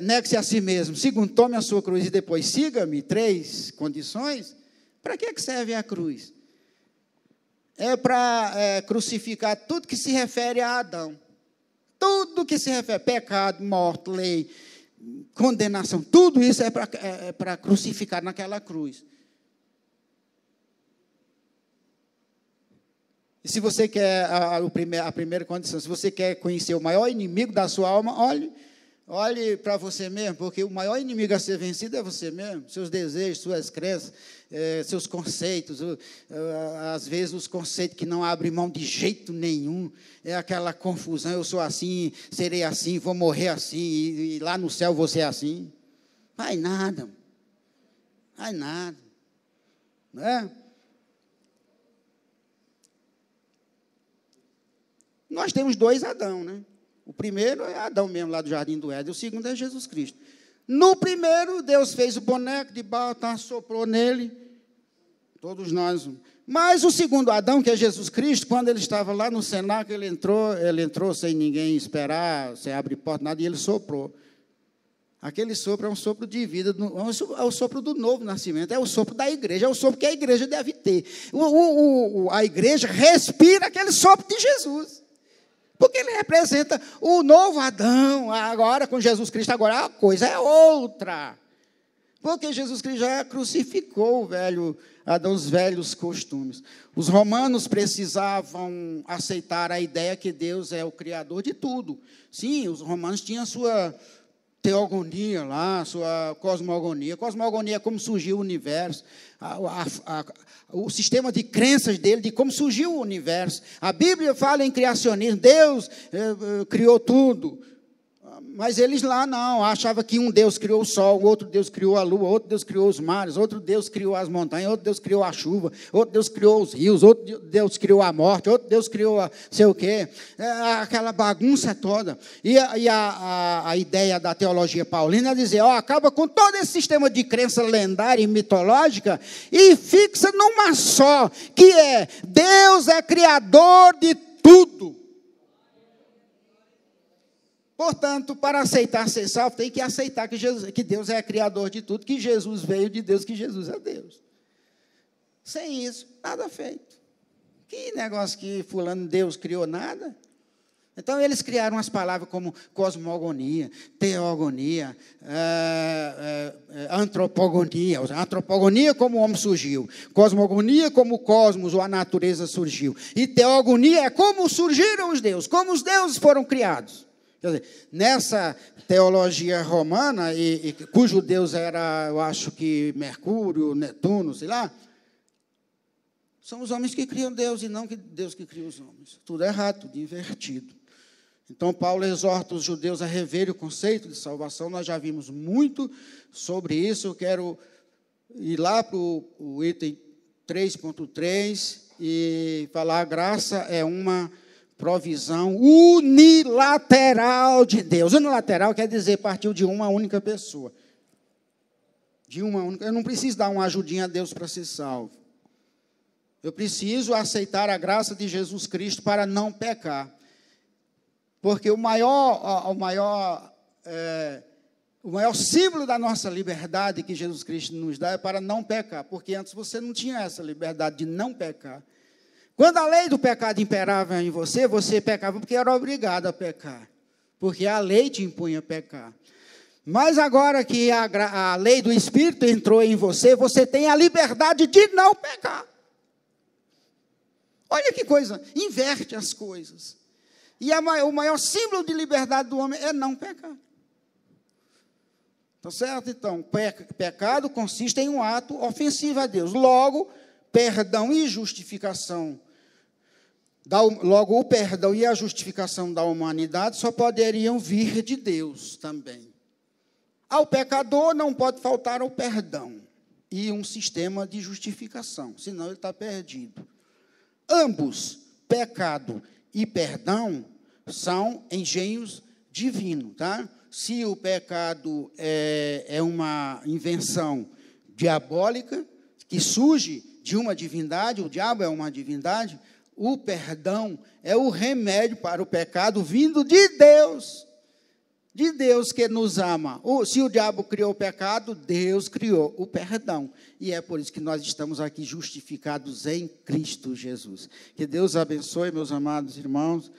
negue-se a si mesmo, segundo, tome a sua cruz e depois siga-me, 3 condições, para que serve a cruz? É para crucificar tudo que se refere a Adão. Tudo que se refere a pecado, morte, lei, condenação, tudo isso é para crucificar naquela cruz. E se você quer a primeira condição, se você quer conhecer o maior inimigo da sua alma, olhe para você mesmo, porque o maior inimigo a ser vencido é você mesmo, seus desejos, suas crenças, seus conceitos, às vezes os conceitos que não abrem mão de jeito nenhum, é aquela confusão, eu sou assim, serei assim, vou morrer assim, e lá no céu vou ser assim. Vai nada, não é? Nós temos 2 Adão, né? O primeiro é Adão mesmo, lá do Jardim do Éden, o segundo é Jesus Cristo. No primeiro, Deus fez o boneco de barro, soprou nele, todos nós. Mas o segundo Adão, que é Jesus Cristo, quando ele estava lá no cenáculo, ele entrou sem ninguém esperar, sem abrir porta, nada, e ele soprou. Aquele sopro é um sopro de vida, é o sopro do novo nascimento, é o sopro da igreja, é o sopro que a igreja deve ter. A igreja respira aquele sopro de Jesus. Porque ele representa o novo Adão. Agora, com Jesus Cristo, agora a coisa é outra. Porque Jesus Cristo já crucificou o velho Adão, os velhos costumes. Os romanos precisavam aceitar a ideia que Deus é o Criador de tudo. Sim, os romanos tinham a sua teogonia lá, sua cosmogonia. Cosmogonia é como surgiu o universo, o sistema de crenças dele, de como surgiu o universo. A Bíblia fala em criacionismo, Deus criou tudo. Mas eles lá não, achavam que um Deus criou o sol, outro Deus criou a lua, outro Deus criou os mares, outro Deus criou as montanhas, outro Deus criou a chuva, outro Deus criou os rios, outro Deus criou a morte, outro Deus criou a sei o quê, aquela bagunça toda. E a ideia da teologia paulina é dizer, acaba com todo esse sistema de crença lendária e mitológica e fixa numa só, que é Deus é criador de tudo. Portanto, para aceitar ser salvo, tem que aceitar que Deus é criador de tudo, que Jesus veio de Deus, que Jesus é Deus. Sem isso, nada feito. Que negócio que fulano Deus criou nada? Então, eles criaram as palavras como cosmogonia, teogonia, antropogonia. Antropogonia, como o homem surgiu. Cosmogonia, como o cosmos ou a natureza surgiu. E teogonia é como surgiram os deuses, como os deuses foram criados. Quer dizer, nessa teologia romana, cujo Deus era, eu acho que Mercúrio, Netuno, sei lá, são os homens que criam Deus e não Deus que cria os homens. Tudo errado, tudo invertido. Então, Paulo exorta os judeus a reverem o conceito de salvação. Nós já vimos muito sobre isso. Eu quero ir lá para o item 3.3 e falar: a graça é uma provisão unilateral de Deus. Unilateral quer dizer partiu de uma única pessoa. De uma única. Eu não preciso dar uma ajudinha a Deus para ser salvo. Eu preciso aceitar a graça de Jesus Cristo para não pecar. Porque o maior símbolo da nossa liberdade que Jesus Cristo nos dá é para não pecar. Porque antes você não tinha essa liberdade de não pecar. Quando a lei do pecado imperava em você, você pecava porque era obrigado a pecar. Porque a lei te impunha a pecar. Mas agora que a lei do Espírito entrou em você, você tem a liberdade de não pecar. Olha que coisa, inverte as coisas. E o maior símbolo de liberdade do homem é não pecar. Tá certo? Então, pecado consiste em um ato ofensivo a Deus. Logo, perdão e justificação. Logo, o perdão e a justificação da humanidade só poderiam vir de Deus também. Ao pecador não pode faltar o perdão e um sistema de justificação, senão ele está perdido. Ambos, pecado e perdão, são engenhos divinos, tá? Se o pecado é uma invenção diabólica, que surge de uma divindade, o diabo é uma divindade, o perdão é o remédio para o pecado vindo de Deus que nos ama. Se o diabo criou o pecado, Deus criou o perdão. E é por isso que nós estamos aqui justificados em Cristo Jesus. Que Deus abençoe, meus amados irmãos.